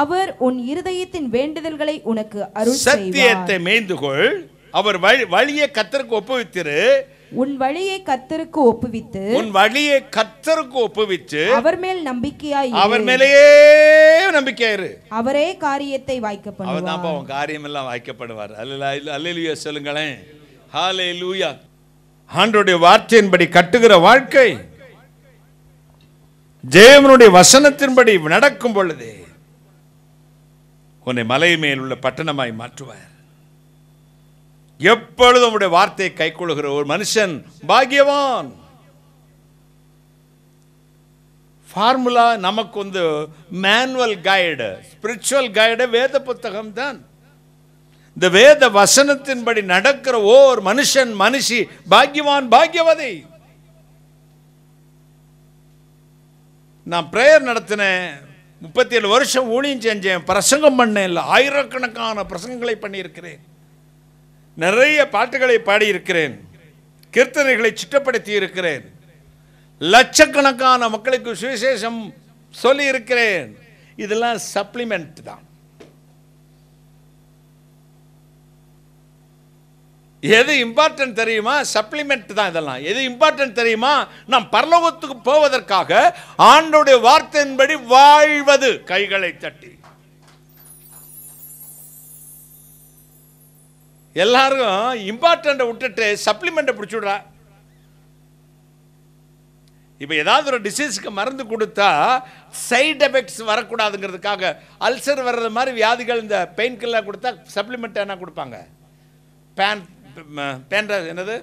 [SPEAKER 2] அவர் உன் இருதயத்தின் வேண்டுதல்களை உனக்கு அருள் செய்வார்.
[SPEAKER 1] சத்தியத்தை மேய்ந்துகொள், அவர் வழியை கர்த்தருக்கு ஒப்புவித்திரு,
[SPEAKER 2] உன் வழியை கர்த்தருக்கு ஒப்புவித்து,
[SPEAKER 1] உன் வழியை கர்த்தருக்கு ஒப்புவித்து
[SPEAKER 2] அவர் மேல் நம்பிக்கையாயிரு,
[SPEAKER 1] அவர் மேலேயே நம்பிக்கையாயிரு,
[SPEAKER 2] அவரே காரியத்தை வாய்க்க பண்ணுவார்.
[SPEAKER 1] அவர் தான் அவன் காரியம் எல்லாம் வாய்க்கப்படுவார். அல்லேலூயா சொல்லுங்களேன், ஹல்லேலூயா. ஆண்டவருடைய வார்த்தையின்படி கட்டுகிற வாழ்க்கை, தேவனுடைய வசனத்தின்படி நடக்கும் பொழுது உன்னை மலை மேல் உள்ள பட்டணமாய் மாற்றுவார். எப்பொழுதும் உங்களுடைய வார்த்தையை கைக்கொள்ளுகிற ஒரு மனுஷன் பாக்கியவான். ஃபார்முலா நமக்கு மேனுவல் கைடு, ஸ்பிரிச்சுவல் கைடு வேத புத்தகம் தான். இந்த வேத வசனத்தின்படி நடக்கிற ஓர் மனுஷன் மனுஷி பாக்கியவான், பாக்கியவதி. நான் பிரேயர் நடத்தினேன், 37 வருஷம் ஊழியம் செஞ்சேன், பிரசங்கம் பண்ணேன், ஆயிரக்கணக்கான பிரசங்கங்களை பண்ணியிருக்கிறேன், நிறைய பாட்டுகளை பாடியிருக்கிறேன், கீர்த்தனைகளை சிட்டப்படுத்தி இருக்கிறேன், லட்சக்கணக்கான மக்களுக்கு சுவிசேஷம் சொல்லி இருக்கிறேன். இதெல்லாம் சப்ளிமெண்ட் தான். எது இம்பார்ட்டன்ட் தெரியுமா? சப்ளிமெண்ட் தான் இதெல்லாம். எது இம்பார்ட்டன்ட் தெரியுமா? நாம் பரலோகத்துக்கு போவதற்காக ஆண்டவருடைய வார்த்தையின்படி வாழ்வது. கைகளை தட்டி எல்லாரும் இம்பார்ட்டன்ட்டை விட்டுட்டு சப்ளிமெண்ட்டை பிடிச்சுடுறா. இப்போ ஏதாவது ஒரு டிசீஸ்க்கு மருந்து கொடுத்தா சைடு எஃபெக்ட்ஸ் வரக்கூடாதுங்கிறதுக்காக, அல்சர் வர்றது மாதிரி வியாதிகள் இந்த பெயின் கில்லர் கொடுத்தா சப்ளிமெண்ட் என்ன கொடுப்பாங்க? என்னது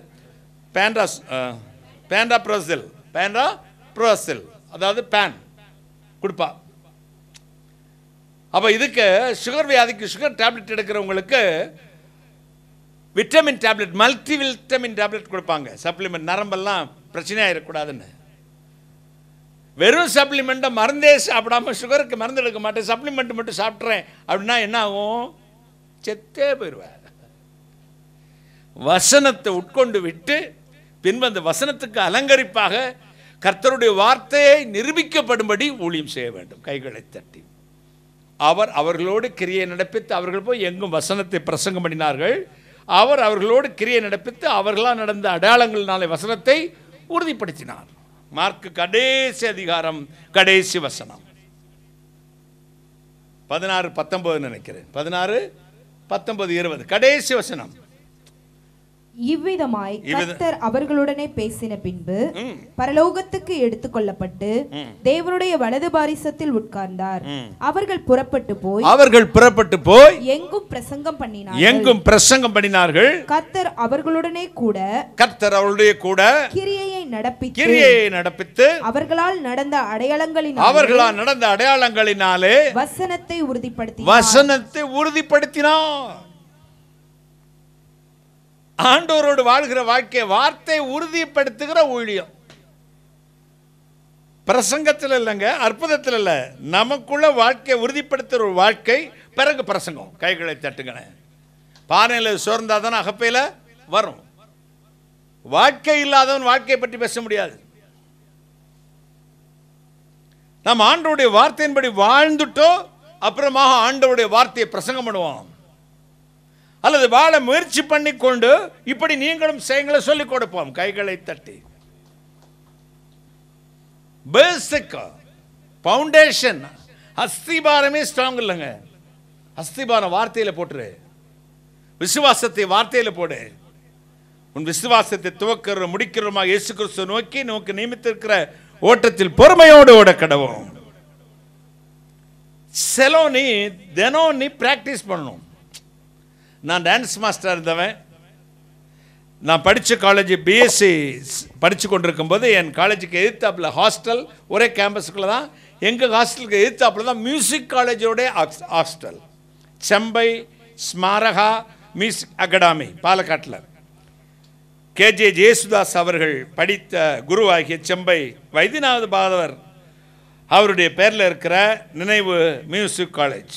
[SPEAKER 1] பேண்ட்ராப்ரோசில், அதாவது பேன் கொடுப்பா. அப்போ இதுக்கு சுகர் வியாதிக்கு சுகர் டேப்லெட் எடுக்கிறவங்களுக்கு vitamin tablet, multi vitamin tablet கொடுப்பாங்க. சப்ளிமெண்ட், நரம்பெல்லாம் பிரச்சனையாக இருக்கக்கூடாதுன்னு. வெறும் சப்ளிமெண்ட்டை மருந்தே சாப்பிடாம சுகருக்கு மருந்து எடுக்க மாட்டேன், சப்ளிமெண்ட் மட்டும் சாப்பிட்றேன் அப்படின்னா என்ன ஆகும்? செத்தே போயிடுவேன். வசனத்தை உட்கொண்டு விட்டு பின்பு அந்த வசனத்துக்கு அலங்கரிப்பாக கர்த்தருடைய வார்த்தையை நிரூபிக்கப்படும்படி ஊழியம் செய்ய வேண்டும். கைகளை தட்டி அவர்களோடு கிரியை நடப்பித்து, அவர்கள் போய் எங்கும் வசனத்தை பிரசங்கம் பண்ணினார்கள். அவர்களோடு கிரியை நடப்பித்து அவர்களால் நடந்த அடையாளங்களினாலே வசனத்தை உறுதிப்படுத்தினார். மார்க்கு கடைசி அதிகாரம், கடைசி வசனம் 16-19 நினைக்கிறேன், 16-19-20 கடைசி வசனம்.
[SPEAKER 2] இவ்விதமாய் கர்த்தர் அவர்களுடனே பேசின பின்பு பரலோகத்துக்கு எடுத்துக்கொள்ளப்பட்டு தேவனுடைய வலது பாரிசத்தில் உட்கார்ந்தார். அவர்கள் புறப்பட்டு போய் எங்கும் பிரசங்கம் பண்ணினார்கள். கர்த்தர் அவர்களுடனே கூட கிரியையை நடப்பித்து அவர்களால் நடந்த அடையாளங்களினாலே வசனத்தை உறுதிப்படுத்தினார். ஆண்டவரோடு வாழ்கிற வாழ்க்கை, வார்த்தை உறுதிப்படுத்துகிற ஊழியம். பிரசங்கத்தில் இல்லைங்க, அற்புதத்தில் இல்லை, நமக்குள்ள வாழ்க்கை உறுதிப்படுத்துகிற ஒரு வாழ்க்கை. பிறகு பிரசங்கம். கைகளை தட்டுங்களேன். பானையில் சோர்ந்தாதான் அகப்பையில் வரும். வாழ்க்கை இல்லாதவன் வாழ்க்கையை பற்றி பேச முடியாது. நாம் ஆண்டவருடைய வார்த்தையின்படி வாழ்ந்துட்டோ அப்புறமாக ஆண்டவருடைய வார்த்தையை பிரசங்கம் பண்ணுவோம். அல்லது வாழ முயற்சி பண்ணி கொண்டு இப்படி நீங்களும் செய்யுங்களை சொல்லிக் கொடுப்போம். கைகளை தட்டி. பேசிக் ஃபவுண்டேஷன், அஸ்திபாரமே ஸ்ட்ராங் இல்லைங்க. அஸ்திபாரம் வார்த்தையில் போட்டுரு. விசுவாசத்தை வார்த்தையில் போடு. உன் விசுவாசத்தை துவக்கிற முடிக்கிறோமா இயேசு கிறிஸ்து நோக்கி நமக்கு நியமித்திருக்கிற ஓட்டத்தில் பொறுமையோடு ஓட கடவோம். செலோனி தினம் நீ பிராக்டிஸ் பண்ணணும். நான் டான்ஸ் மாஸ்டர் இருந்தவன். நான் படித்த காலேஜ் பிஎஸ்சி படித்து கொண்டிருக்கும் போது என் காலேஜுக்கு எதிர்த்தாப்பில் ஹாஸ்டல், ஒரே கேம்பஸுக்குள்ள தான். எங்கள் ஹாஸ்டலுக்கு எதிர்த்தாப்பில் தான் மியூசிக் காலேஜோட hostel. Chembai Smaraka music academy பாலக்காட்டில் கேஜே ஜேசுதாஸ் அவர்கள் படித்த குருவாகிய செம்பை வைத்தியநாத பாதவர் அவருடைய பேரில் இருக்கிற நினைவு மியூசிக் காலேஜ்.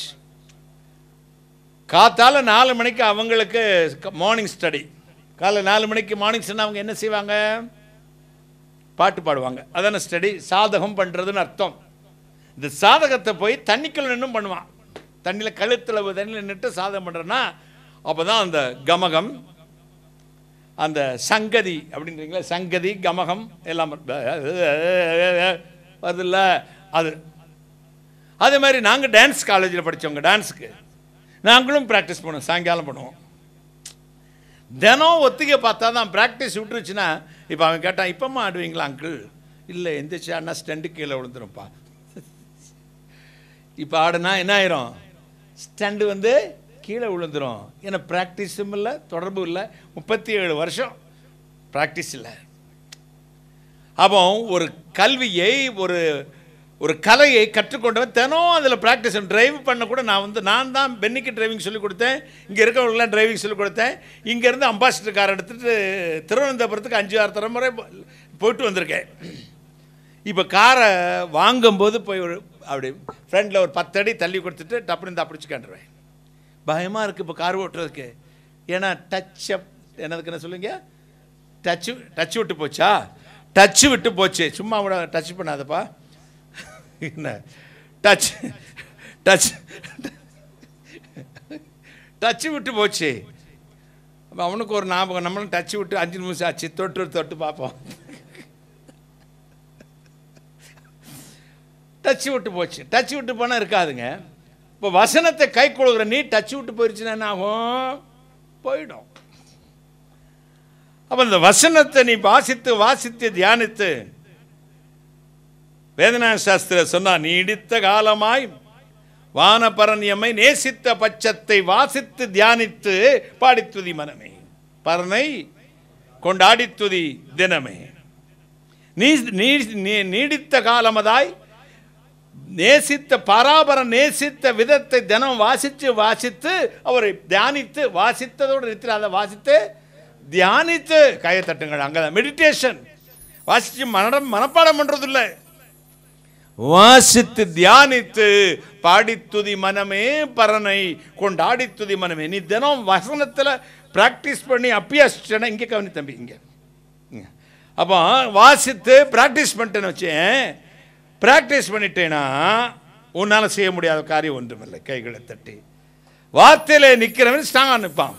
[SPEAKER 2] காத்தால 4 மணிக்கு அவங்களுக்கு மார்னிங் ஸ்டடி. காலை 4 மணிக்கு மார்னிங் ஸ்டடி. அவங்க என்ன செய்வாங்க? பாட்டு பாடுவாங்க. அதான ஸ்டடி. சாதகம் பண்ணுறதுன்னு அர்த்தம். இந்த சாதகத்தை போய் தண்ணிக்குள்ள நின்றும் பண்ணுவான். தண்ணியில் கழுத்தில் தண்ணியில் நின்றுட்டு சாதகம் பண்ணுறேன்னா அப்போ தான் அந்த கமகம், அந்த சங்கதி அப்படின்றீங்களா, சங்கதி கமகம் எல்லாம் வருதுல்ல. அதே மாதிரி நாங்கள் டான்ஸ் காலேஜில் படித்தவங்க. டான்ஸுக்கு நாங்களும் ப்ராக்டிஸ் பண்ணுவோம். சாயங்காலம் பண்ணுவோம். தினம் ஒத்திகை பார்த்தா தான். ப்ராக்டிஸ் விட்டுருச்சுன்னா இப்போ அவன் கேட்டான், இப்போம்மா ஆடுவீங்களா அங்கிள்? இல்லை, எந்திரிச்சு ஆடினா ஸ்டண்டு கீழே விழுந்துரும்ப்பா. இப்போ ஆடுனா என்ன ஆயிரும்? ஸ்டண்டு வந்து கீழே விழுந்துடும். ஏன்னா ப்ராக்டிஸும் இல்லை, தொடர்பு இல்லை. 37 வருஷம் ப்ராக்டிஸ் இல்லை. அப்போ ஒரு கல்வியை ஒரு கலையை கற்றுக்கொண்டவன் தினம் அதில் ப்ராக்டிஸ். டிரைவ் பண்ண கூட நான் தான் பென்னிக்கு டிரைவிங் சொல்லிக் கொடுத்தேன். இங்கே இருக்கிறவங்களுக்குலாம் டிரைவிங் சொல்லிக் கொடுத்தேன். இங்கேருந்து அம்பாசிடர் கார் எடுத்துகிட்டு திருவனந்தபுரத்துக்கு 5-6 தலைமுறை போயிட்டு வந்திருக்கேன். இப்போ காரை வாங்கும்போது போய் அப்படி ஃப்ரெண்டில் ஒரு 10 அடி தள்ளி கொடுத்துட்டு டப்புனு இந்த பிடிச்சிக்காண்டுருவேன். பயமாக இருக்குது இப்போ கார் ஓட்டுறதுக்கு. ஏன்னா என்னதுக்கு என்ன சொல்லுங்க, டச்சு விட்டு போச்சா? டச்சு விட்டு போச்சு. சும்மா கூட டச் பண்ணாதப்பா. என்ன டச்சு விட்டு போச்சு. அப்போ அவனுக்கு ஒரு ஞாபகம், நம்மளும் டச்சு விட்டு 5 நிமிஷம் ஆச்சு, தொட்டு பார்ப்போம். டச்சு விட்டு போச்சு. டச்சு விட்டு போனால் இருக்காதுங்க. இப்போ வசனத்தை கை கொள்கிற நீ டச்சு விட்டு போயிடுச்சுன்னா என்ன ஆகும்? போயிடும். அப்போ இந்த வசனத்தை நீ வாசித்து தியானித்து, வேதனா சாஸ்திர சொன்னா, நீடித்த காலமாய் வானபரண்யமை நேசித்த பட்சத்தை வாசித்து தியானித்து பாடித்துதி மனமே, பரனை கொண்டாடித்துதி தினமே. நீடித்த காலமதாய் நேசித்த பராபரம் நேசித்த விதத்தை தினம் வாசித்து அவரை தியானித்து, வாசித்ததோடு இருக்கிற வாசித்து தியானித்து கையை தட்டுங்கள். அங்கதான் மெடிடேஷன். வாசித்து மனப்பாடம் பண்றது இல்லை, வாசித்து தியானித்து பாடித்துதி மனமே, பரனை கொண்டாடித்துதி மனமே. நீ தினம் வசனத்தில் பிராக்டிஸ் பண்ணி அப்பியாசிச்சேன்னா, இங்கே கவனி தம்பி, இங்கே அப்போ வாசித்து பிராக்டிஸ் பண்ணிட்டேன்னு வச்சேன். பிராக்டிஸ் பண்ணிட்டேன்னா உன்னால் செய்ய முடியாத காரியம் ஒன்றுமில்லை. கைகளை தட்டி வார்த்தையில் நிற்கிறவன் ஸ்ட்ராங்காக நிற்பான்.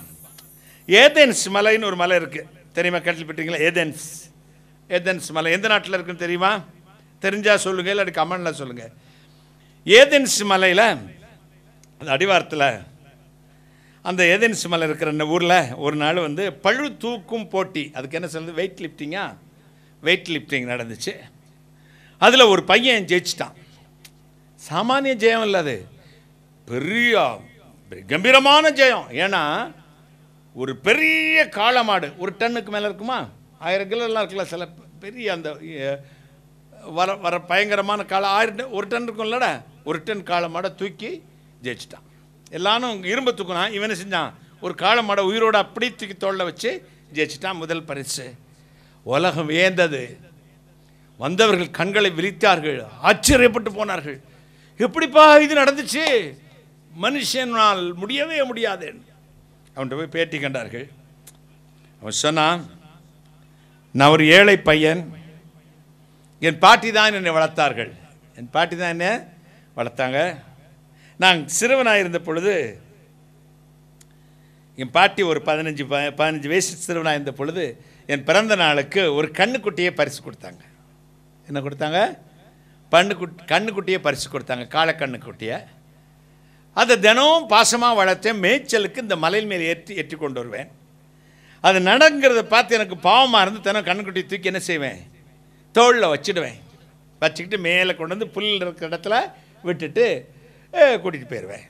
[SPEAKER 2] ஏதென்ஸ் மலைன்னு ஒரு மலை இருக்குது, தெரியுமா? கேள்விப்பட்டீங்களா? ஏதென்ஸ் மலை எந்த நாட்டில் இருக்குன்னு தெரியுமா? தெரிஞ்சால் சொல்லுங்கள், இல்லாட்டி கமெண்டில் சொல்லுங்கள். ஏதென்ஸ் மலையில் அந்த அடிவாரத்தில், அந்த ஏதென்ஸ் மலை இருக்கிற இந்த ஊரில் ஒரு நாள் பழு தூக்கும் போட்டி, அதுக்கு என்ன சொல்லுது, வெயிட் லிஃப்டிங் நடந்துச்சு. அதில் ஒரு பையன் ஜெயிச்சிட்டான். சாமானிய ஜெயம் இல்லை, அது பெரிய கம்பீரமான ஜெயம். ஏன்னா ஒரு பெரிய காளமாடு 1 டன்னுக்கு மேலே இருக்குமா, 1000 கிலோலாம் இருக்குல்ல, சில பெரிய அந்த வர பயங்கரமான காளை 1 டன் இருக்கும்லடா, 1 டன் காளமாடை தூக்கி ஜெயிச்சிட்டான். எல்லாரும் இரும்பு தூக்கினா, இவனை செஞ்சான் ஒரு காளமாடை உயிரோடு அப்படி தூக்கி தோளில் வச்சு ஜெயிச்சிட்டான். முதல் பரிசு. உலகம் வியந்தது. வந்தவர்கள் கண்களை விரித்தார்கள், ஆச்சரியப்பட்டு போனார்கள். எப்படிப்பா இது நடந்துச்சு, மனுஷனால் முடியவே முடியாது. அவன்கிட்ட போய் பேட்டி கண்டார்கள். அவன் சொன்னான், நான் ஒரு ஏழை பையன், என் பாட்டி தான் என்னை வளர்த்தார்கள். என் பாட்டி தான் என்னை வளர்த்தாங்க. நான் சிறுவனாக இருந்த பொழுது என் பாட்டி ஒரு 15 வயசு திருவிழா இந்த பொழுது என் பிறந்த நாளுக்கு ஒரு கண்ணுக்குட்டியை பரிசு கொடுத்தாங்க. என்ன கொடுத்தாங்க? கண்ணுக்குட்டியை பரிசு கொடுத்தாங்க, காளை கண்ணுக்குட்டியை. அதை தினமும் பாசமாக வளர்த்தேன். மேய்ச்சலுக்கு இந்த மலையின் மேலே ஏற்றி கொண்டு வருவேன். அது நடங்கிறத பார்த்து எனக்கு பாவமாக இருந்து தினம் கண்ணுக்குட்டியை தூக்கி என்ன செய்வேன்? தோளில் வச்சுடுவேன். வச்சுக்கிட்டு மேலே கொண்டு வந்து புல் இருக்கிற இடத்துல விட்டுட்டு கூட்டிகிட்டு போயிடுவேன்.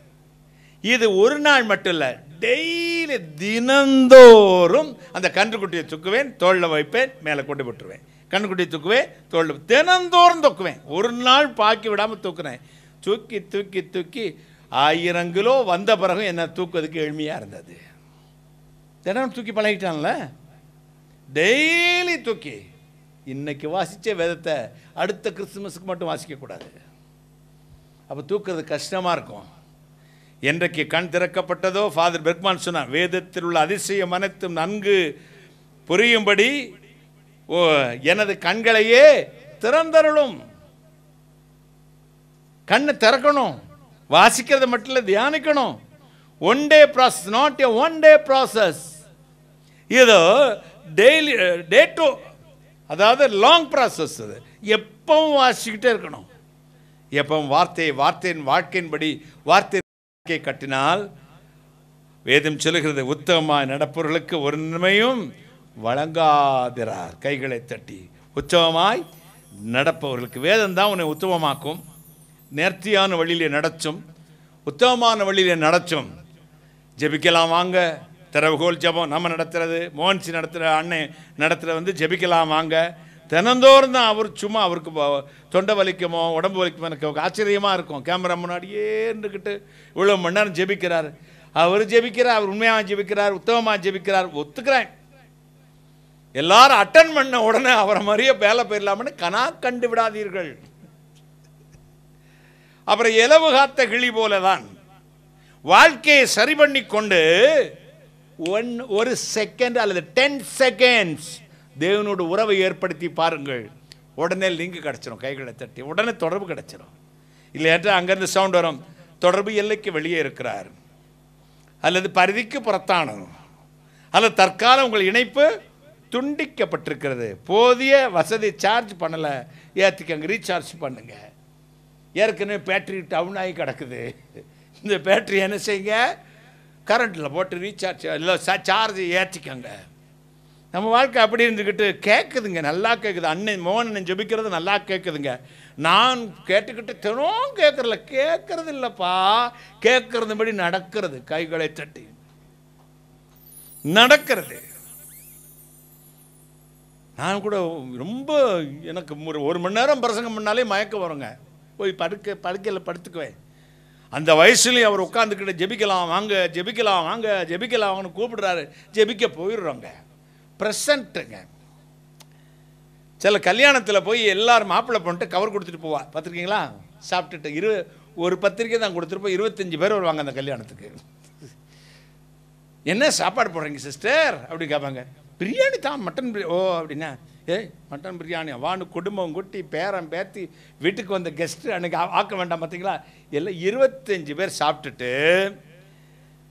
[SPEAKER 2] இது ஒரு நாள் மட்டும் இல்லை, டெய்லி தினந்தோறும் அந்த கன்றுக்குட்டியை தூக்குவேன், தோளில் வைப்பேன், மேலே கொண்டு விட்டுருவேன். கண்ணுக்குட்டியை தூக்குவேன், தோளில் தினந்தோறும் தூக்குவேன். ஒரு நாள் பாக்கி விடாமல் தூக்குனேன். தூக்கி தூக்கி தூக்கி 1000 கிலோ வந்த பிறகும் என்ன தூக்குவதுக்கு எளிமையாக இருந்தது. தினம் தூக்கி பழகிட்டான்ல, டெய்லி தூக்கி. இன்னைக்கு வாசித்த வேதத்தை அடுத்த கிறிஸ்துமஸுக்கு மட்டும் வாசிக்கக்கூடாது. அப்போ தூக்குறது கஷ்டமாக இருக்கும். என்றைக்கு கண் திறக்கப்பட்டதோ, ஃபாதர் பெர்க்மான் சொன்னார், வேதத்தில் உள்ள அதிசயம் அனைத்தும் நன்கு புரியும்படி எனது கண்களையே திறந்தருளும். கண்ணை திறக்கணும், வாசிக்கிறது மட்டும் இல்லை, தியானிக்கணும். One day process, not a one day process. இதோ டெய்லி டே டு, அதாவது லாங் ப்ராசஸ். அது எப்பவும் வாசிக்கிட்டே இருக்கணும். எப்பவும் வார்த்தையின் வாழ்க்கையின்படி வார்த்தை கட்டினால் வேதம் சொல்லுகிறது, உத்தமமாய் நடப்பவர்களுக்கு ஒரு நன்மையும் வழங்காதிரார். கைகளை தட்டி உத்தமமாய் நடப்பவர்களுக்கு வேதம் தான் உன்னை உத்தமமாக்கும், நேர்த்தியான வழியிலே நடச்சும், உத்தமமான வழியிலே நடச்சும். ஜெபிக்கலாம் வாங்க, திறவுகோல் ஜெபம் நம்ம நடத்துறது, மோகன்சி நடத்துகிற அண்ணன் நடத்துகிற ஜெபிக்கலாம் வாங்க. தினந்தோறும் தான் அவர் சும்மா அவருக்கு தொண்டை வலிக்குமோ உடம்பு வலிக்குமோ எனக்கு ஆச்சரியமாக இருக்கும். கேமரா முன்னாடியே இருந்துக்கிட்டு இவ்வளோ மணி நேரம் ஜெபிக்கிறார். அவர் ஜெபிக்கிறார், அவர் உண்மையாக ஜெபிக்கிறார், உத்தமமாக ஜெபிக்கிறார், ஒத்துக்கிறேன். எல்லாரும் அட்டன் பண்ண உடனே அவரை மாதிரியே வேலை போயிடலாம்னு கனா கண்டு விடாதீர்கள். அப்புறம் இலவு காத்த கிளி போலதான் வாழ்க்கையை சரி பண்ணி கொண்டு ஒரு செகண்ட் அல்லது 10 செகண்ட்ஸ் தேவனோட உறவை ஏற்படுத்தி பாருங்கள். உடனே லிங்க் கிடச்சிடும், கைகளை தட்டி உடனே தொடர்பு கிடச்சிடும். இல்லையாட்டா அங்கேருந்து சவுண்ட் வரும், தொடர்பு எல்லைக்கு வெளியே இருக்கிறார், அல்லது பரிதிக்கு புறத்தானும், அல்லது தற்காலம் உங்கள் இணைப்பு துண்டிக்கப்பட்டிருக்கிறது, போதிய வசதி சார்ஜ் பண்ணலை, ஏற்றிக்கங்க, ரீசார்ஜ் பண்ணுங்க. ஏற்கனவே பேட்டரி டவுன் ஆகி கிடக்குது, இந்த பேட்டரி என்ன செய்யுங்க, கரண்ட்டில் போட்டு ரீசார்ஜ் இல்லை சார்ஜ் ஏற்றிக்கங்க. நம்ம வாழ்க்கை அப்படி இருந்துக்கிட்டு கேட்குதுங்க, நல்லா கேட்குது. அண்ணன் மோகன் ஜெபிக்கிறது நல்லா கேட்குதுங்க. நான் கேட்டுக்கிட்டு தினம் கேட்கறது இல்லைப்பா, கேட்கறதுபடி நடக்கிறது. கைகளை தட்டி நடக்கிறது. நான் கூட ரொம்ப எனக்கு ஒரு மணி நேரம் பிரசங்கம் பண்ணாலே மயக்கம் வருங்க, போய் படுக்கையில் படுத்துக்குவேன். அந்த வயசுலேயும் அவர் உட்காந்துக்கிட்டு ஜெபிக்கலாம் வாங்க, ஜெபிக்கலாம் வாங்க, ஜெபிக்கலாம் வாங்கன்னு கூப்பிடுறாரு, ஜெபிக்க போயிடுறோங்க. ப்ரெசண்ட்டுங்க. சில கல்யாணத்தில் போய் எல்லாரும் மாப்பிள்ளை பண்ணிட்டு கவர் கொடுத்துட்டு போவா, பார்த்துருக்கீங்களா? சாப்பிட்டுட்டு ஒரு பத்திரிக்கை தான் கொடுத்துருப்போம், 25 பேர் வருவாங்க அந்த கல்யாணத்துக்கு. என்ன சாப்பாடு போடுறீங்க சிஸ்டர் அப்படி கேட்பாங்க. பிரியாணி தான், மட்டன் பிரியாணி. ஓ அப்படின்னா, மட்டன் பிரியாணி வான்னு குடும்பம் குட்டி பேரம் பேத்தி வீட்டுக்கு வந்த கெஸ்ட்டு அன்றைக்கி ஆக்க வேண்டாம். பார்த்தீங்களா? எல்லாம் 25 பேர் சாப்பிட்டுட்டு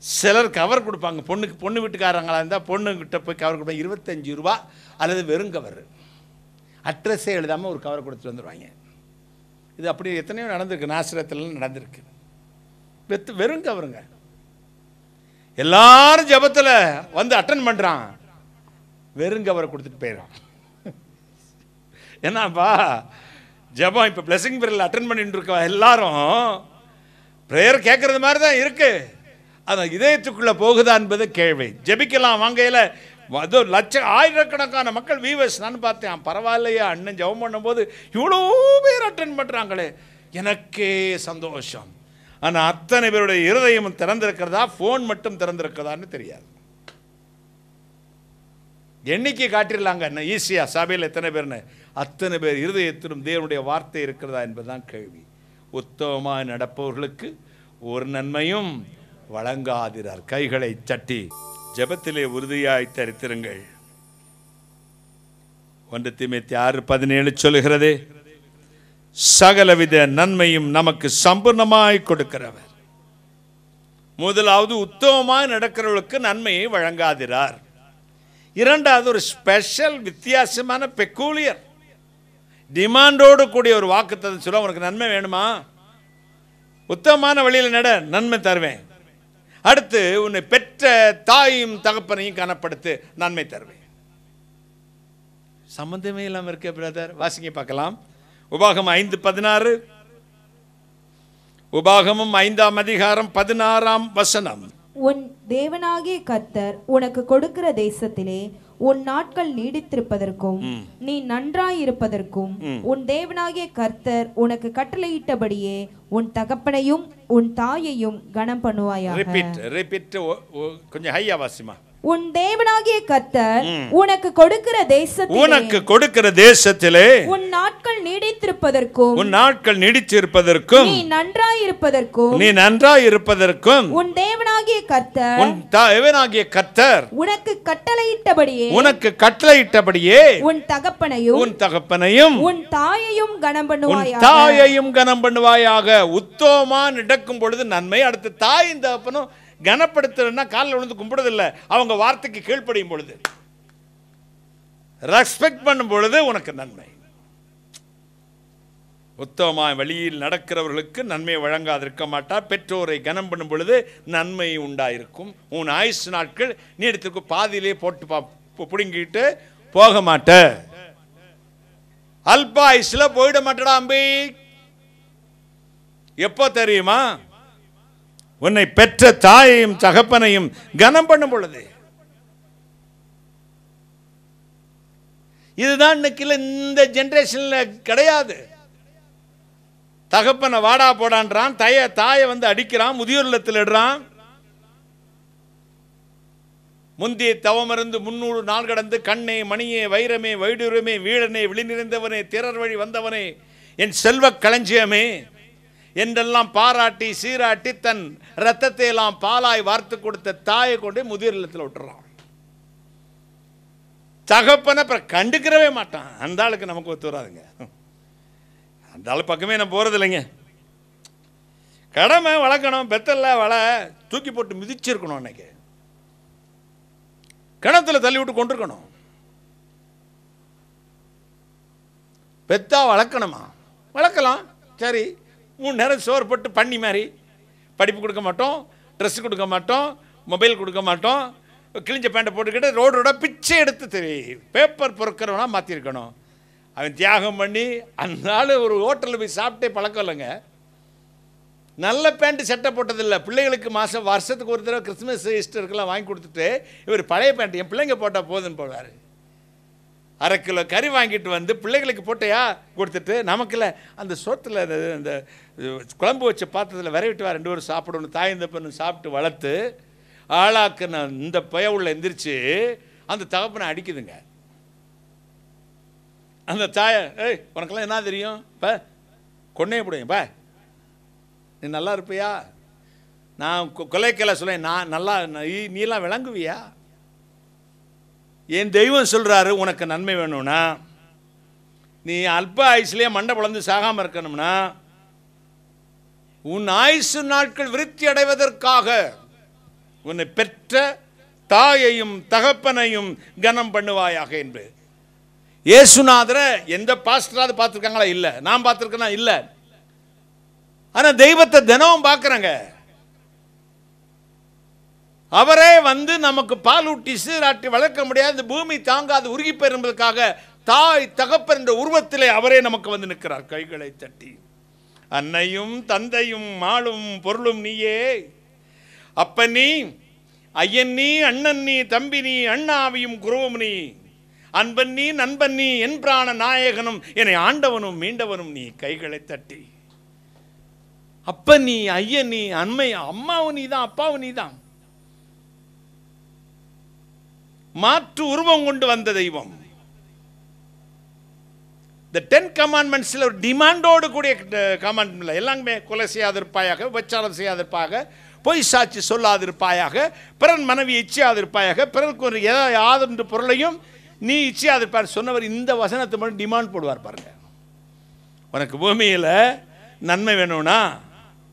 [SPEAKER 2] சிலர் கவர் கொடுப்பாங்க. பொண்ணு வீட்டுக்காரங்களா இருந்தால் பொண்ணுக்கிட்ட போய் கவர் கொடுப்பாங்க, 25 ரூபா அல்லது வெறும் கவர், அட்ரஸே எழுதாமல் ஒரு கவர் கொடுத்துட்டு வந்துடுவாங்க. இது அப்படி எத்தனையோ நடந்திருக்கு, நாசிரத்தில் நடந்திருக்கு. வெறும் கவருங்க. எல்லாரும் ஜபத்தில் வந்து அட்டன் பண்ணுறான், வெறும் கவரை கொடுத்துட்டு போயிடறான். என்னப்பா ஜபம் இப்போ பிளஸிங் பிரேயரில் அட்டன் பண்ணிட்டு இருக்கா எல்லாரும், ப்ரேயர் கேட்குறது மாதிரி தான் இருக்கு, அது இதயத்துக்குள்ளே போகுதா என்பது கேள்வி. ஜெபிக்கலாம் வாங்கையில் அதோ ஆயிரக்கணக்கான மக்கள் வீவர்ஸ் நான் பார்த்தேன். பரவாயில்லையா, அண்ணன் ஜெபம் பண்ணும்போது இவ்வளோ பேர் அட்டன் பண்ணுறாங்களே, எனக்கே சந்தோஷம். ஆனால் அத்தனை பேருடைய இருதயம் திறந்திருக்கிறதா, ஃபோன் மட்டும் திறந்திருக்கிறதான்னு தெரியாது. எண்ணிக்கை காட்டிடலாங்க என்ன ஈஸியாக, சபையில் எத்தனை பேர்னு. அத்தனை பேர் இருதயத்திலும் தேவனுடைய வார்த்தை இருக்கிறதா என்பதுதான் கேள்வி. உத்தமமாக நடப்பவர்களுக்கு ஒரு நன்மையும் வழங்காதிரார். கைகளை தட்டி ஜெபத்திலே உறுதியாய் தரித்திருங்கள். 1 தீமோத்தேயு 6:17 சொல்லுகிறது, சகலவித நன்மையும் நமக்கு சம்பூர்ணமாய் கொடுக்கிறவர். முதலாவது, உத்தமமாக நடக்கிறவர்களுக்கு நன்மையை வழங்காதிரார். இரண்டாவது, ஒரு ஸ்பெஷல் வித்தியாசமான பெக்கூலியர் டிமாண்டோடு கூடிய ஒரு வாக்குத்தத்தம் சொல்ல, உனக்கு நன்மை வேணுமா, உத்தமமான வழியில் நட, நன்மை தருவேன். அடுத்து, உன்னை பெற்ற தாயும் தகப்பனையும் கனப்படுத்து, நன்மை தருவேன். சம்பந்தமே இல்லாமல் இருக்க பிரதர். வாசிங்க பார்க்கலாம். உபாகமம் 5:16. உபாகமம் 5ஆம் அதிகாரம் 16ஆம் வசனம்.
[SPEAKER 3] உன் தேவனாகிய கர்த்தர் உனக்கு கொடுக்கிற தேசத்திலே உன் நாட்கள் நீடித்திருப்பதற்கும் நீ நன்றாயிருப்பதற்கும் உன் தேவனாகிய கர்த்தர் உனக்கு கட்டளையிட்டபடியே உன் தகப்பனையும் உன் தாயையும் கனம் பண்ணுவாயாக.
[SPEAKER 2] ரிப்பீட் கொஞ்சம் ஹையா வாசிமா.
[SPEAKER 3] உன் தேவனாகிய கர்த்தர் உனக்கு கொடுக்கிற தேசத்திலே உன் நாட்கள் நீடித்திருப்பதற்கும்
[SPEAKER 2] நீ
[SPEAKER 3] நன்றாயிருப்பதற்கும் உன் தேவனாகிய கர்த்தர் உனக்கு கட்டளையிட்டபடியே உன் தகப்பனையும் உன் தாயையும் கனம் பண்ணுவாயாக.
[SPEAKER 2] உத்தமமா நடக்கும் பொழுது நன்மை. அடுத்து, தாயும் தகப்பனும் கனப்படுத்துறதுன்னா காலில் விழுந்து கும்பிடுறதில்லை, அவங்க வார்த்தைக்கு கீழ்ப்படியும் பொழுது, ரெஸ்பெக்ட் பண்ணும் பொழுது உனக்கு நன்மை. உத்தமமாய் வழியில் நடக்கிறவர்களுக்கு நன்மை வழங்காதிருக்க மாட்டார். பெற்றோரை கனம் பண்ணும் பொழுது நன்மை உண்டாயிருக்கும். உன் ஆயுசு நாட்கள் நீ எடுத்துக்கு பாதியிலே போட்டு பிடுங்கிட்டு போக மாட்ட. அல்ப ஆயுசுல போயிட மாட்டடா அம்பி. எப்போ தெரியுமா? உன்னை பெற்ற தாயையும் தகப்பனையும் கனம் பண்ணும் பொழுது. இதுதான் இன்னைக்கு இந்த ஜெனரேஷன்ல கிடையாது. தகப்பனை வாடா போடான்றான், தாயை வந்து அடிக்கிறான், முதியோர் இல்லத்தில் இடுறான். முந்திய தவமிருந்து 300 நாள் கடந்து கண்ணே மணியே வைரமே வைடூரமே வீழனே விழி நிறைந்தவனே திரர் வழி வந்தவனே என் செல்வ களஞ்சியமே என்றெல்லாம் பாராட்டி சீராட்டி தன் ரத்தத்தை எல்லாம் பாலாய் வார்த்து கொடுத்த தாயை கொண்டு முதியோர் இல்லத்தில் விட்டுறான். தகப்பனை அப்புறம் கண்டுக்கிறவே மாட்டான். அந்த ஆளுக்கு நமக்கு ஒத்து வராதுங்க. அந்த ஆளு பக்கமே நான் போறது இல்லைங்க. கடமை வளர்க்கணும். பெத்தல்ல வள தூக்கி போட்டு மிதிச்சிருக்கணும். அன்னைக்கு கிணத்துல தள்ளி விட்டு கொண்டிருக்கணும். பெத்தா வளர்க்கணுமா? வளர்க்கலாம், சரி. 3 நேரம் சோறு போட்டு பண்ணி மாதிரி படிப்பு கொடுக்க மாட்டோம், ட்ரெஸ் கொடுக்க மாட்டோம், மொபைல் கொடுக்க மாட்டோம், கிழிஞ்ச பேண்டை போட்டுக்கிட்டு ரோடோட பிச்சை எடுத்து பேப்பர் பொறுக்கிறவனா மாற்றிருக்கணும். அவன் தியாகம் பண்ணி அந்த நாள் ஒரு ஹோட்டலில் போய் சாப்பிட்டே பழக்கம் இல்லைங்க. நல்ல பேண்ட்டு சட்டை போட்டதில்லை. பிள்ளைகளுக்கு வருஷத்துக்கு ஒரு தடவை கிறிஸ்மஸ் ஈஸ்டருக்கெல்லாம் வாங்கி கொடுத்துட்டு இவர் பழைய பேண்ட் என் பிள்ளைங்க போட்டால் போதுன்னு போவார். 1/2 கிலோ கறி வாங்கிட்டு வந்து பிள்ளைகளுக்கு போட்டையா கொடுத்துட்டு, நமக்குல அந்த சோத்தில் அந்த குழம்பு வச்ச பாத்திரத்தில் விரைவிட்டு 2 பேரும் சாப்பிடணும். தாய்ந்த பொண்ணு சாப்பிட்டு வளர்த்து ஆளாக்குன இந்த உள்ள எந்திரிச்சு அந்த தகப்பனை அடிக்குதுங்க. அந்த தாயை, ஏய் உனக்கெல்லாம் என்ன தெரியும், கொன்னே போடுவேன், நீ நல்லா இருப்பியா, நான் கொலைக்கலை சொல்ல, நான் நல்லா, நீலாம் விளங்குவியா? என் தெய்வம் சொல்றாரு, உனக்கு நன்மை வேணும்னா, நீ அல்ப ஆயுசுலேயே மண்டை பிளந்து சாகாம இருக்கணும்னா, உன் ஆயுசு நாட்கள் விருத்தி அடைவதற்காக உன்னை பெற்ற தாயையும் தகப்பனையும் கனம் பண்ணுவாயாக என்று. இயேசுநாதரை எந்த பாஸ்டராவது பார்த்துருக்காங்களா? இல்லை. நான் பார்த்துருக்கேனா? இல்லை. ஆனால் தெய்வத்தை தினமும் பார்க்குறேங்க. அவரே வந்து நமக்கு பால் ஊட்டி சீராட்டி வளர்க்க முடியாது, இந்த பூமி தாங்காது உருகி பெறுவதற்காக தாய் தகப்பன் என்ற உருவத்திலே அவரே நமக்கு வந்து நிற்கிறார், கைகளை தட்டி. அன்னையும் தந்தையும் மாளும் பொருளும் நீயே, அப்பன் நீ, ஐயன் நீ, அண்ணன் நீ, தம்பி நீ, அண்ணாவியும் குருவும் நீ, அன்பன் நீ, நண்பன் நீ, என் பிராண நாயகனும் என்னை ஆண்டவனும் மீண்டவனும் நீ. கைகளை தட்டி. அப்பன் நீ, ஐயன் நீ, அம்மாவும் நீ தான், அப்பாவும் நீ தான். மாற்று உருவம் கொண்டு வந்த தெய்வம். இந்த 10 கமாண்ட்மெண்ட்ஸில் ஒரு டிமாண்டோடு கூடிய கமாண்ட்மெண்ட் இல்லை. எல்லாமே கொலை செய்யாதிருப்பாயாக, விபச்சாரம் செய்யாதிருப்பாக, பொய் சாட்சி சொல்லாதிருப்பாயாக, பிறன் மனைவி இச்சையாதிருப்பாயாக, பிறருக்கு ஒரு யாதொன்று பொருளையும் நீ இச்சையாதிருப்பார் சொன்னவர் இந்த வசனத்தை மட்டும் டிமாண்ட் போடுவார் பாருங்க. உனக்கு பூமியில் நன்மை வேணும்னா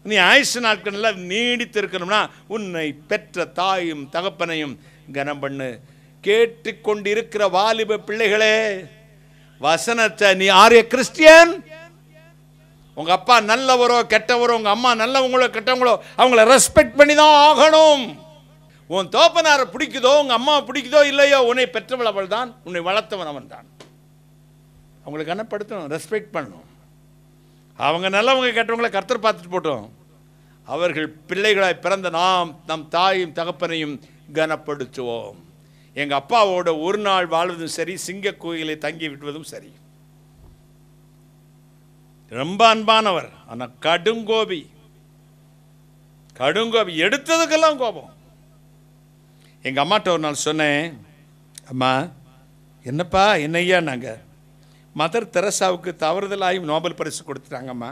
[SPEAKER 2] நீ ஆயுசு நாட்கள் நல்லா நீடித்திருக்கணும்னா உன்னை பெற்ற தாயும் தகப்பனையும் கனம் பண்ணு. கேட்டுக்கொண்டிருக்கிற வாலிப பிள்ளைகளே, வசனத்தை நீ ஆரிய கிறிஸ்டியன், உங்க அப்பா நல்லவரோ கெட்டவரோ, உங்க அம்மா நல்லவங்களோ கெட்டவங்களோ, அவங்கள ரெஸ்பெக்ட் பண்ணி தான் ஆகணும். உன் தோப்பனாரை பிடிக்குதோ உங்க அம்மா பிடிக்குதோ இல்லையோ, உன்னை பெற்றவள் அவள் தான், உன்னை வளர்த்தவன் அவன் தான். அவங்களை கனப்படுத்தணும், ரெஸ்பெக்ட் பண்ணணும். அவங்க நல்லவங்க கெட்டவங்களை கர்த்தர் பார்த்துட்டு போட்டோம். அவர்கள் பிள்ளைகளாய் பிறந்த நாம் நம் தாயும் தகப்பனையும் கனப்படுத்துவோம். எங்கள் அப்பாவோட ஒரு நாள் வாழ்வதும் சரி, சிங்க கோயிலை தங்கி விடுவதும் சரி. ரொம்ப அன்பானவர், ஆனால் கடுங்கோபி. எடுத்ததுக்கெல்லாம் கோபம். எங்கள் அம்மாட்ட ஒரு நாள் சொன்னேன், அம்மா என்னப்பா என்னையா, நாங்கள் மதர் தெரசாவுக்கு தவறுதலாயும் நோபல் பரிசு கொடுத்துட்டாங்கம்மா.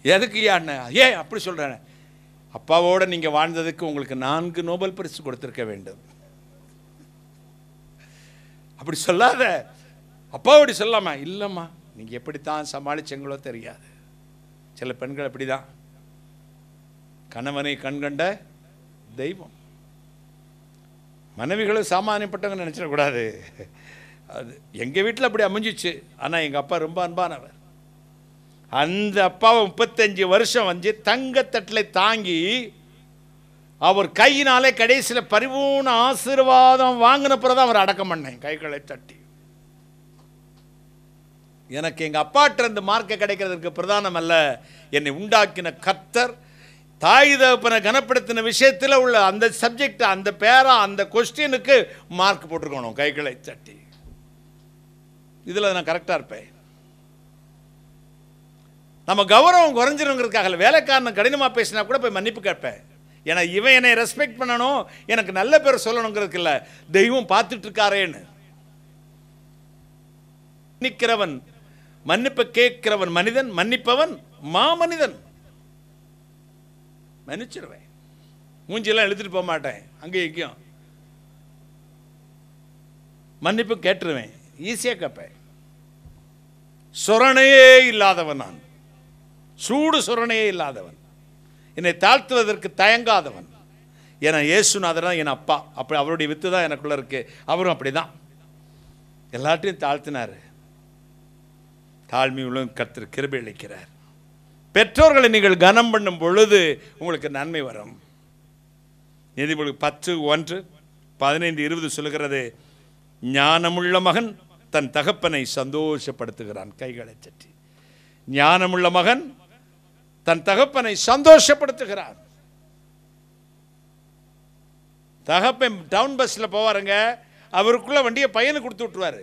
[SPEAKER 2] எதுக்கு ஐயா? ஏன் அப்படி சொல்கிறேன்? அப்பாவோட நீங்கள் வாழ்ந்ததுக்கு உங்களுக்கு 4 நோபல் பரிசு கொடுத்துருக்க வேண்டும். அப்படி சொல்லாத, அப்பாவோடி சொல்லாமா? இல்லைம்மா, நீங்கள் எப்படித்தான் சமாளிச்சங்களோ தெரியாது. சில பெண்கள் அப்படி தான், கணவனை கண்கண்ட தெய்வம். மனைவிகளும் சாமானியப்பட்டவங்க நினச்சிடக்கூடாது. அது எங்கள் வீட்டில் அப்படி அமைஞ்சிச்சு. ஆனால் எங்கள் அப்பா ரொம்ப அன்பானவர். அந்த அப்பாவை 35 வருஷம் வந்து தங்கத்தட்டில் தாங்கி அவர் கையினாலே கடைசியில் பரிபூர்ண ஆசீர்வாதம் வாங்கின பிறதான் அவர் அடக்கம் பண்ணேன், கைகளை தட்டி. எனக்கு எங்கள் அப்பாட்ட இந்த மார்க்கை கிடைக்கிறதுக்கு பிரதானம் அல்ல, என்னை உண்டாக்கின கர்த்தர் தாய் தகப்பனை கனப்படுத்தின விஷயத்தில் உள்ள அந்த சப்ஜெக்ட், அந்த பேரா, அந்த கொஸ்டினுக்கு மார்க் போட்டிருக்கணும், கைகளை தட்டி. இதில் நான் கரெக்டாக இருப்பேன். நம்ம கௌரவம் குறைஞ்சிருங்கிறதுக்காக வேலைக்காரன் கடினமாக பேசினா கூட போய் மன்னிப்பு கேட்பேன். ஏன்னா இவன் என்னை ரெஸ்பெக்ட் பண்ணணும், எனக்கு நல்ல பேர் சொல்லணுங்கிறதுக்கு இல்லை, தெய்வம் பார்த்துட்டு இருக்காரேன்னு. மன்னிக்கிறவன், மன்னிப்பு கேட்கிறவன் மனிதன், மன்னிப்பவன் மாமனிதன். மன்னிச்சிருவேன், மூஞ்சியெல்லாம் எழுதிட்டு போக மாட்டேன், அங்கேயும் இங்கேயும் மன்னிப்பு கேட்டுருவேன், ஈஸியாக கேட்பேன். சொரணையே இல்லாதவன் நான், சூடு சொரணையே இல்லாதவன், என்னை தாழ்த்துவதற்கு தயங்காதவன். ஏன்னா இயேசுநாதர் தான் என் அப்பா, அப்படி அவருடைய வித்து தான் எனக்குள்ள இருக்கு. அவரும் அப்படி தான் எல்லாத்தையும் தாழ்த்தினார். தாழ்மை உள்ள கர்த்தர் கிருபை அளிக்கிறார். பெற்றோர்களை நீங்கள் கனம் பண்ணும் பொழுது உங்களுக்கு நன்மை வரும். நீதிமொழிகள் 10:1, 15:20 சொல்லுகிறது, ஞானமுள்ள மகன் தன் தகப்பனை சந்தோஷப்படுத்துகிறான். கைகளை தட்டி. ஞானமுள்ள மகன் தன் தகப்பனை சந்தோஷப்படுத்துகிறான். தகப்பன் டவுன் பஸ்ல போவாருங்க, அவருக்குள்ள வண்டியை பையனுக்கு கொடுத்து விட்டுருவாரு.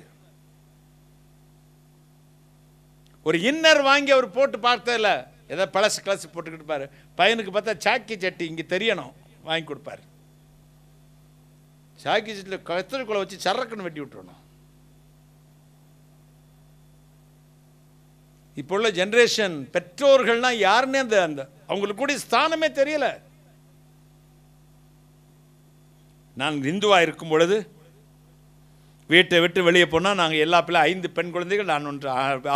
[SPEAKER 2] ஒரு இன்னர் வாங்கி அவர் போட்டு பார்த்ததில்ல, ஏதோ பழசு கிளாஸ் போட்டுக்கிட்டு இருப்பாரு. பையனுக்கு பார்த்தா சாக்கி சட்டி இங்கே தெரியணும், வாங்கி கொடுப்பாரு. சாக்கி சட்டியில் கத்திரிக்குள்ள வச்சு சரக்குன்னு வெட்டி விட்டுறணும். இப்போ உள்ள ஜென்ரேஷன் பெற்றோர்கள்னா யாருன்னே அந்த அவங்களுக்கு கூட ஸ்தானமே தெரியல. நான் இந்துவாக இருக்கும் பொழுது வீட்டை விட்டு வெளியே போனால் நாங்கள் எல்லா பிள்ளை 5 பெண் குழந்தைகள், நான்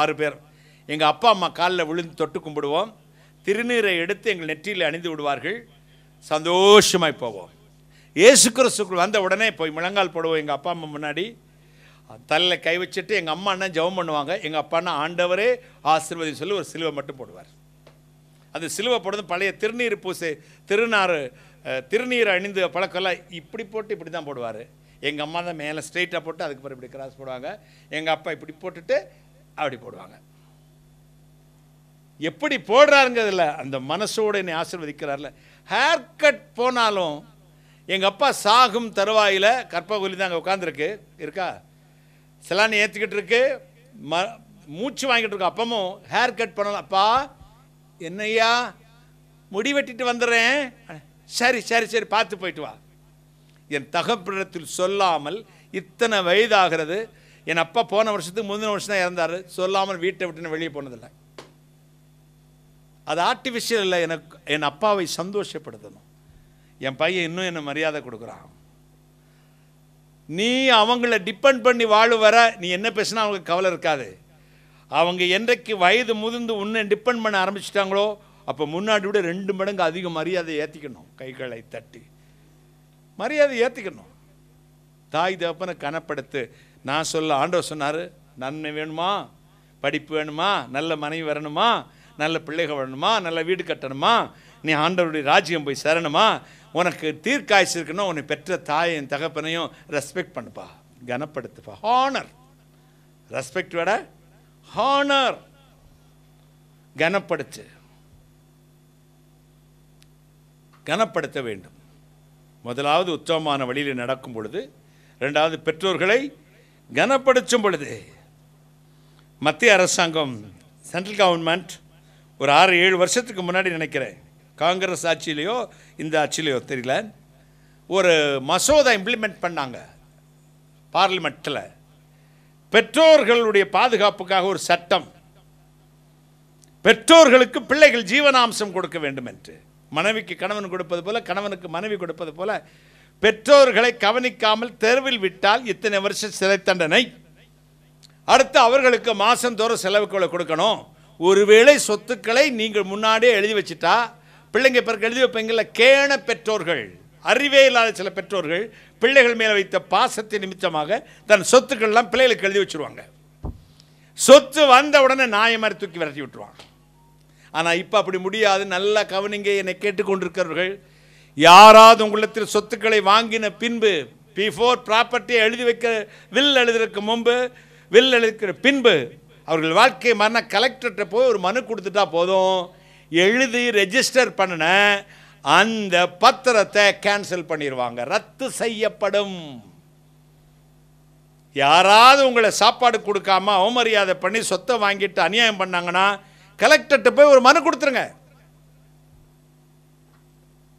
[SPEAKER 2] 6 பேர். எங்கள் அப்பா அம்மா காலில் விழுந்து தொட்டு கும்பிடுவோம். திருநீரை எடுத்து எங்கள் நெற்றியில் அணிந்து விடுவார்கள். சந்தோஷமாய் போவோம். இயேசு கிறிஸ்துக்குள் வந்த உடனே போய் முழங்கால் போடுவோம் எங்கள் அப்பா அம்மா முன்னாடி. தலையில் கை வச்சுட்டு எங்கள் அம்மா அண்ணன் ஜெபம் பண்ணுவாங்க. எங்கள் அப்பா அண்ணா ஆண்டவரே ஆசீர்வதி சொல்லி ஒரு சிலுவை மட்டும் போடுவார். அந்த சிலுவை போடுறது பழைய திருநீர் பூசை திருநீர் அணிந்து பழக்கெல்லாம் இப்படி போட்டு இப்படி தான் போடுவார். எங்கள் அம்மா தான் மேலே ஸ்ட்ரெயிட்டாக போட்டு அதுக்கு பிறகு இப்படி கிராஸ் போடுவாங்க. எங்கள் அப்பா இப்படி போட்டுட்டு அப்படி போடுவாங்க. எப்படி போடுறாருங்கிறதுல அந்த மனசோடு என்னை ஆசீர்வதிக்கிறார்ல. ஹேர் கட் போனாலும் எங்கள் அப்பா சாகும் தருவாயில் கற்பகுலி தான் அங்கே உட்காந்துருக்கு இருக்கா, சிலானி ஏற்றிக்கிட்டு இருக்கு, மூச்சு வாங்கிட்டு இருக்கு. அப்பமும் ஹேர் கட் பண்ணலாம். அப்பா என்னையா முடி வெட்டிட்டு வந்துடுறேன். சரி சரி சரி பார்த்து போயிட்டு வா. என் தகப்பனிடத்தில் சொல்லாமல் இத்தனை வயதாகிறது. என் அப்பா போன வருஷத்துக்கு முந்தின வருஷம் தான் இறந்தார். சொல்லாமல் வீட்டை விட்டு வெளியே போனதில்லை. அது ஆர்டிஃபிஷியல் இல்லை. எனக்கு என் அப்பாவை சந்தோஷப்படுத்தணும். என் பையன் இன்னும் என்ன மரியாதை கொடுக்குறான். நீ அவங்கள டிபெண்ட் பண்ணி வாழ வர நீ என்ன பேசினா அவங்களுக்கு கவலை இருக்காது. அவங்க என்றைக்கு வயது முதிர்ந்து உன்னை டிபெண்ட் பண்ண ஆரம்பிச்சிட்டாங்களோ அப்போ முன்னாடி விட 2 மடங்கு அதிக மரியாதை ஏற்றிக்கணும். கைகளை தட்டி மரியாதை ஏற்றிக்கணும். தாய் தகப்பனை கனப்படுத்து. நான் சொல்ல ஆண்டவர் சொன்னார், நன்மை வேணுமா, படிப்பு வேணுமா, நல்ல மனைவி வரணுமா, நல்ல பிள்ளைகள் வரணுமா, நல்ல வீடு கட்டணுமா, நீ ஆண்டவருடைய ராஜ்யம் போய் சேரணுமா, உனக்கு தீர்க்காய்ச்சி இருக்கணும், உன்னை பெற்ற தாயையும் தகப்பனையும் ரெஸ்பெக்ட் பண்ணுப்பா, கனப்படுத்துப்பா. ஹானர், ரெஸ்பெக்ட் விட ஹானர், கனப்படுத்து, கனப்படுத்த வேண்டும். முதலாவது உத்தமமான வழியில் நடக்கும் பொழுது, ரெண்டாவது பெற்றோர்களை கனப்படுத்தும் பொழுது. மத்திய அரசாங்கம், சென்ட்ரல் கவர்மெண்ட் ஒரு 6-7 வருஷத்துக்கு முன்னாடி நினைக்கிறேன், காங்கிரஸ் ஆட்சியிலையோ இந்த ஆட்சியிலையோ தெரியல, ஒரு மசோதா இம்ப்ளிமெண்ட் பண்ணாங்க பார்லிமெண்ட்டில். பெற்றோர்களுடைய பாதுகாப்புக்காக ஒரு சட்டம், பெற்றோர்களுக்கு பிள்ளைகள் ஜீவனாம்சம் கொடுக்க வேண்டும் என்று. மனைவிக்கு கணவன் கொடுப்பது போல, கணவனுக்கு மனைவி கொடுப்பது போல, பெற்றோர்களை கவனிக்காமல் தெருவில் விட்டால் இத்தனை வருஷம் சிறை தண்டனை. அடுத்து அவர்களுக்கு மாதந்தோறும் செலவுகளை கொடுக்கணும். ஒருவேளை சொத்துக்களை நீங்கள் முன்னாடியே எழுதி வச்சுட்டா, பிள்ளைங்க பிறகு எழுதி வைப்பீங்கள, கேண பெற்றோர்கள், அறிவே இல்லாத சில பெற்றோர்கள் பிள்ளைகள் மேலே வைத்த பாசத்தின் நிமித்தமாக தன் சொத்துக்கள்லாம் பிள்ளைகளுக்கு எழுதி வச்சுருவாங்க. சொத்து வந்த உடனே நாயை மாதிரி தூக்கி விரட்டி விட்டுருவாங்க. ஆனால் இப்போ அப்படி முடியாது. நல்லா கவனிங்க, என்னை கேட்டுக்கொண்டிருக்கிறவர்கள், யாராவது உங்களிடத்தில் சொத்துக்களை வாங்கின பின்பு, பிஃபோர் ப்ராப்பர்ட்டியை எழுதி வைக்க, வில் எழுதுறதுக்கு முன்பு, வில் எழுதிக்கிற பின்பு, அவர்கள் வாழ்க்கை மரண கலெக்டர்கிட்ட போய் ஒரு மனு கொடுத்துட்டா போதும், எழுதி ரெஜிஸ்டர் பண்ணின அந்த பத்திரத்தை கேன்சல் பண்ணிடுவாங்க, ரத்து செய்யப்படும். யாராவது உங்களை சாப்பாடு கொடுக்காம அவமரியாதை பண்ணி சொத்தை வாங்கிட்டு அநியாயம் பண்ணாங்கன்னா கலெக்டர்கிட்ட போய் ஒரு மனு கொடுத்துருங்க.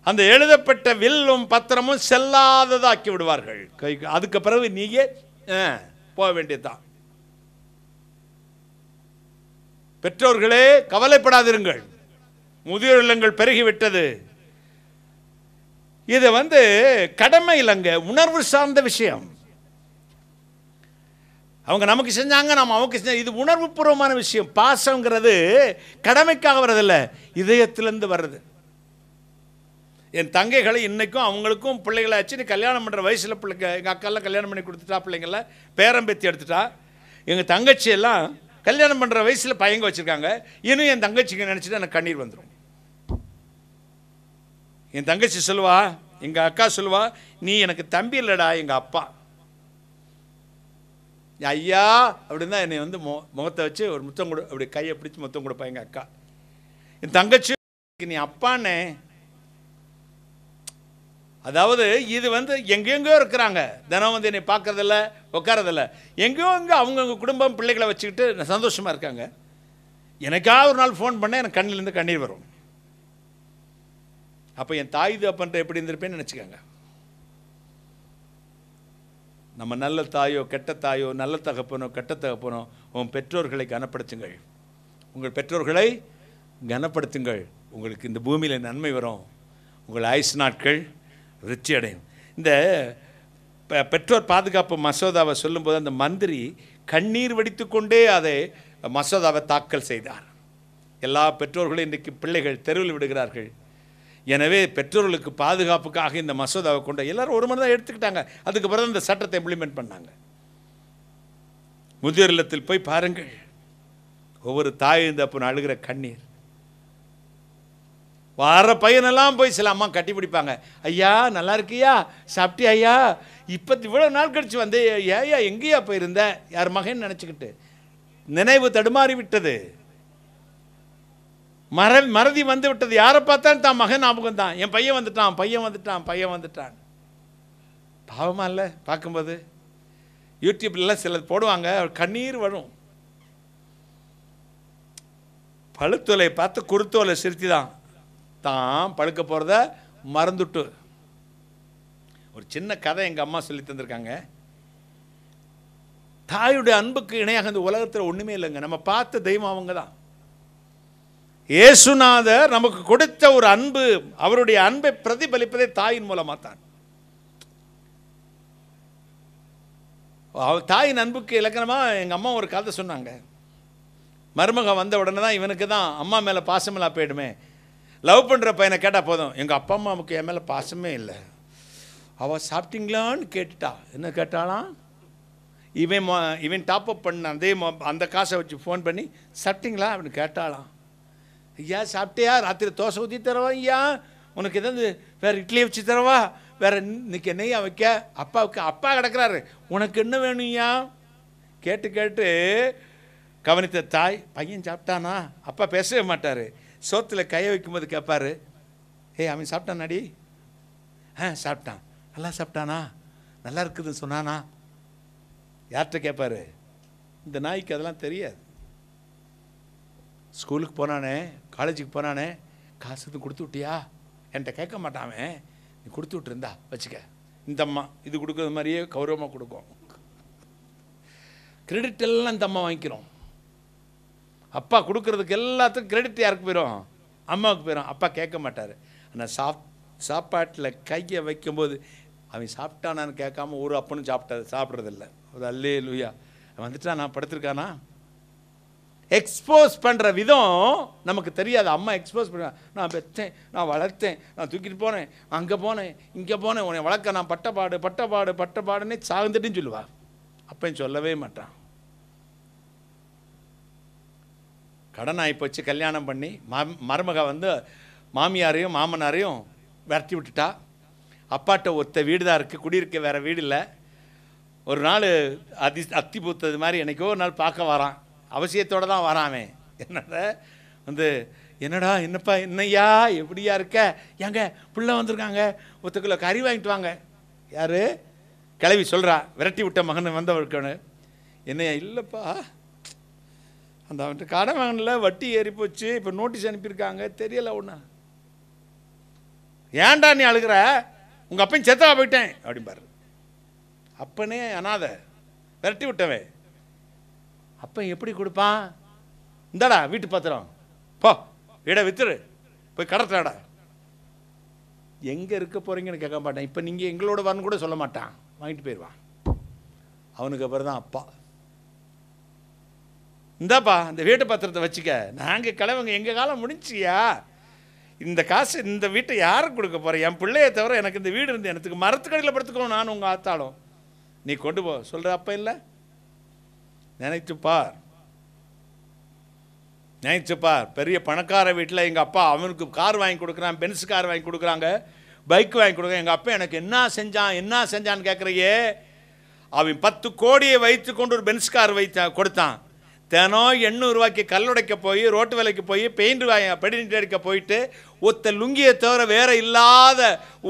[SPEAKER 2] அந்த எழுதப்பட்ட வில்லும் பத்திரமும் செல்லாததாக்கி விடுவார்கள். அதுக்கு பிறகு நீங்க போக வேண்டியதுதான். பெற்றோர்களே கவலைப்படாதிருங்கள், முதியோர் இல்லங்கள் பெருகிவிட்டது. இது கடமை இல்லைங்க, உணர்வு சார்ந்த விஷயம். அவங்க நமக்கு செஞ்சாங்க, நம்ம அவங்க செஞ்சாங்க, இது உணர்வு பூர்வமான விஷயம். பாசங்கிறது கடமைக்காக வர்றதில்லை, இதயத்திலிருந்து வர்றது. என் தங்கைகளை இன்னைக்கும் அவங்களுக்கும் பிள்ளைகளாச்சு, நீ கல்யாணம் பண்ணுற வயசில் பிள்ளைங்க, எங்கள் அக்காலாம் கல்யாணம் பண்ணி கொடுத்துட்டா, பிள்ளைங்கள பேரம்பேத்தி எடுத்துட்டா. எங்கள் தங்கச்சியெல்லாம் கல்யாணம் பண்ணுற வயசில் பையங்க வச்சுருக்காங்க. இன்னும் என் தங்கச்சிங்க நினச்சிட்டு எனக்கு கண்ணீர் வந்துடும். என் தங்கச்சி சொல்லுவா, எங்கள் அக்கா சொல்லுவா, நீ எனக்கு தம்பி இல்லைடா, எங்கள் அப்பா. ஐயா அப்படின்னு தான் என்னை முகத்தை வச்சு ஒரு முத்தம் கொடு, அப்படி கையை பிடிச்சி முத்தம் கொடுப்பா எங்கள் அக்கா. என் தங்கச்சி, நீ அப்பானே. அதாவது இது எங்கெங்கோ இருக்கிறாங்க, தினம் என்னை பார்க்கறதில்ல, உட்காரதில்ல, எங்கேயோ எங்கே அவங்கவுங்க குடும்பம் பிள்ளைகளை வச்சுக்கிட்டு சந்தோஷமாக இருக்காங்க. எனக்காக ஒரு நாள் ஃபோன் பண்ண எனக்கு கண்ணிலேருந்து கண்ணீர் வரும். அப்போ என் தாய் தகப்பன்ட்ட எப்படி இருந்திருப்பேன்னு நினச்சிக்கோங்க. நம்ம நல்ல தாயோ கெட்ட தாயோ, நல்ல தகப்பனோ கெட்ட தகப்பனோ, உன் பெற்றோர்களை கனப்படுத்துங்கள். உங்கள் பெற்றோர்களை கனப்படுத்துங்கள். உங்களுக்கு இந்த பூமியில் நன்மை வரும், உங்கள் ஆயுசு நாட்கள் ருச்சி அடையும். இந்த பெற்றோர் பாதுகாப்பு மசோதாவை சொல்லும்போது அந்த மந்திரி கண்ணீர் வடித்து கொண்டே அதை மசோதாவை தாக்கல் செய்தார். எல்லா பெற்றோர்களும் இன்றைக்கு பிள்ளைகள் தெருவில் விடுகிறார்கள். எனவே பெற்றோர்களுக்கு பாதுகாப்புக்காக இந்த மசோதாவை கொண்ட எல்லாரும் ஒரு மணி தான் எடுத்துக்கிட்டாங்க. அதுக்கு பிறகு இந்த சட்டத்தை இம்ப்ளிமெண்ட் பண்ணாங்க. முதியோர் இல்லத்தில் போய் பாருங்கள், ஒவ்வொரு தாயும் தப்புன்னு அழுகிற கண்ணீர். வர பையனெல்லாம் போய் சில அம்மா கட்டி பிடிப்பாங்க. ஐயா நல்லா இருக்கியா, சாப்பிட்டியா ஐயா, இப்போ இவ்வளோ நாள் கழிச்சு வந்து ஏயா எங்கேயா போயிருந்த, யார் மகன் நினச்சிக்கிட்டு. நினைவு தடுமாறி விட்டது, மறதி வந்து விட்டது. யாரை பார்த்தாலும் தான் மகன் ஞாபகம் தான். என் பையன் வந்துட்டான், பையன் வந்துட்டான், பையன் வந்துட்டான். பாவமா இல்லை பார்க்கும்போது? யூடியூப்லாம் சிலர் போடுவாங்க, கண்ணீர் வரும். பழுத்தோலை பார்த்து குருத்தோலை சிரித்து தான் பழுக்க போகிறத மறந்துட்டு. ஒரு சின்ன கதை எங்கள் அம்மா சொல்லி தந்திருக்காங்க. தாயுடைய அன்புக்கு இணையாக இந்த உலகத்தில் ஒன்றுமே இல்லைங்க. நம்ம பார்த்த தெய்வம் அவங்க தான். இயேசுநாதர் நமக்கு கொடுத்த ஒரு அன்பு, அவருடைய அன்பை பிரதிபலிப்பதே தாயின் மூலமாக தான். தாயின் அன்புக்கு இலக்கணமாக எங்கள் அம்மா ஒரு கதை சொன்னாங்க. மருமக வந்த உடனே தான் இவனுக்கு தான் அம்மா மேலே பாசமெல்லாம் போயிடுமே, லவ் பண்ணுற பையனை கேட்டால் போதும், எங்கள் அப்பா அம்மாவுக்கு என் மேலே பாசமே இல்லை, அவள் சாப்பிட்டீங்களான்னு கேட்டுட்டா. என்ன கேட்டாலாம்? இவன் டாப்அப் பண்ண அந்த காசை வச்சு ஃபோன் பண்ணி சாப்பிட்டீங்களா அப்படின்னு கேட்டாலாம். ஐயா சாப்பிட்டியா, ராத்திரி தோசை ஊற்றி தரவா, ஐயா உனக்கு எதாவது வேறு இட்லி வச்சு தரவா, வேறு இன்னைக்கு என்னையா வைக்க, அப்பாவுக்கு அப்பா கிடக்கிறாரு, உனக்கு என்ன வேணும்யா கேட்டு கேட்டு கவனித்த தாய், பையன் சாப்பிட்டானா? அப்பா பேசவே மாட்டார். சோத்தில் கையை வைக்கும்போது கேட்பார், ஏய் அவன் சாப்பிட்டானாடி? சாப்பிட்டான். நல்லா சாப்பிட்டானா? நல்லா இருக்குதுன்னு சொன்னானா? யார்கிட்ட கேட்பார்? இந்த நாய்க்கு அதெல்லாம் தெரியாது. ஸ்கூலுக்கு போனானே, காலேஜுக்கு போனானே, காசு எதுவும் கொடுத்து விட்டியா? என்கிட்ட கேட்க மாட்டான். நீ கொடுத்து விட்டுருந்தா வச்சுக்க. இந்த அம்மா இது கொடுக்குறது மாதிரியே கௌரவமாக கொடுக்கும். கிரெடிட் எல்லாம் இந்த அம்மா வாங்கிக்கிறோம். அப்பா கொடுக்கறதுக்கு எல்லாத்துக்கும் கிரெடிட் யாருக்கு போயிடும்? அம்மாவுக்கு போயிடும். அப்பா கேட்க மாட்டார். ஆனால் சாப்பாட்டில் கையை வைக்கும்போது அவன் சாப்பிட்டானான்னு கேட்காம ஒரு அப்பனும் சாப்பிட்றதில்ல. ஒரு அல்லேலூயா. வந்துட்டா நான் படுத்திருக்கானா? எக்ஸ்போஸ் பண்ணுற விதம் நமக்கு தெரியாது. அம்மா எக்ஸ்போஸ் பண்ண, நான் பெற்றேன், நான் வளர்த்தேன், நான் தூக்கிட்டு போனேன், அங்கே போனேன், இங்கே போனேன், உன்னை வளர்க்க நான் பட்டப்பாடுன்னே சார்ந்துட்டுன்னு சொல்லுவா. அப்பையும் சொல்லவே மாட்டான். கடன் ஆகிப்போச்சு. கல்யாணம் பண்ணி மருமக வந்து மாமியாரையும் மாமனாரையும் விரட்டி விட்டுட்டா. அப்பாட்ட ஒத்த வீடு தான் இருக்குது, குடியிருக்க வேறு வீடு இல்லை. ஒரு நாள் அத்தி பூத்தது மாதிரி என்னைக்கோ ஒரு நாள் பார்க்க வரான். அவசியத்தோடு தான் வராமே. என்னடா என்னப்பா என்னையா எப்படியா இருக்க, எங்க பிள்ளை வந்திருக்காங்க, 10 கிலோ கறி வாங்கிட்டு வாங்க. யார்? கிளவி சொல்கிறா, விரட்டி விட்ட மகன் வந்தவர்க்கணு. என்னையா? இல்லைப்பா, அந்த அவன்கிட்ட கடன் வாங்கினல வட்டி ஏறி போச்சு, இப்போ நோட்டீஸ் அனுப்பியிருக்காங்க, தெரியலை ஒன்றா. ஏன்டா நீ அழுகிற? உங்கள் அப்பையும் செத்தா போயிட்டேன் அப்படிம்பாரு. அப்பனே அனாதை, விரட்டி விட்டவே. அப்போ எப்படி கொடுப்பான்? இந்தாடா வீட்டு பத்திரம், போ இட வித்துரு, போய் கடத்துறாடா. எங்கே இருக்க போகிறீங்கன்னு கேட்க மாட்டான். இப்போ நீங்கள் எங்களோட வரன்னு கூட சொல்ல மாட்டான், வாங்கிட்டு போயிடுவான். அவனுக்கு அப்புறம் தான் அப்பா. இந்தாப்பா இந்த வீட்டு பத்திரத்தை வச்சுக்க, நாங்கள் கிளவுங்க, எங்கள் காலம் முடிஞ்சியா, இந்த காசு இந்த வீட்டை யாருக்கு கொடுக்க போகிறேன்? என் பிள்ளையை தவிர எனக்கு இந்த வீடு இருந்து எனக்கு மரத்துக்கடையில் படுத்துக்கணும், நான் உங்கள் ஆத்தாலும், நீ கொண்டு போ சொல்கிற அப்போ இல்லை. நினைச்சுப்பார், பெரிய பணக்கார வீட்டில் எங்கள் அப்பா அவனுக்கு கார் வாங்கி கொடுக்குறான், பென்ஸ் கார் வாங்கி கொடுக்குறாங்க, பைக் வாங்கி கொடுக்குறான். எங்கள் அப்பா எனக்கு என்ன செஞ்சான்னு கேட்குறையே. அவன் 10 கோடியை வைத்து கொண்டு ஒரு பென்ஸ் கார் கொடுத்தான். தினம் 800 ரூபாய்க்கு கல்லுடைக்க போய், ரோட்டு வேலைக்கு போய், பெயிண்ட் அடிக்க போயிட்டு, ஒத்த லுங்கியை தவிர வேற இல்லாத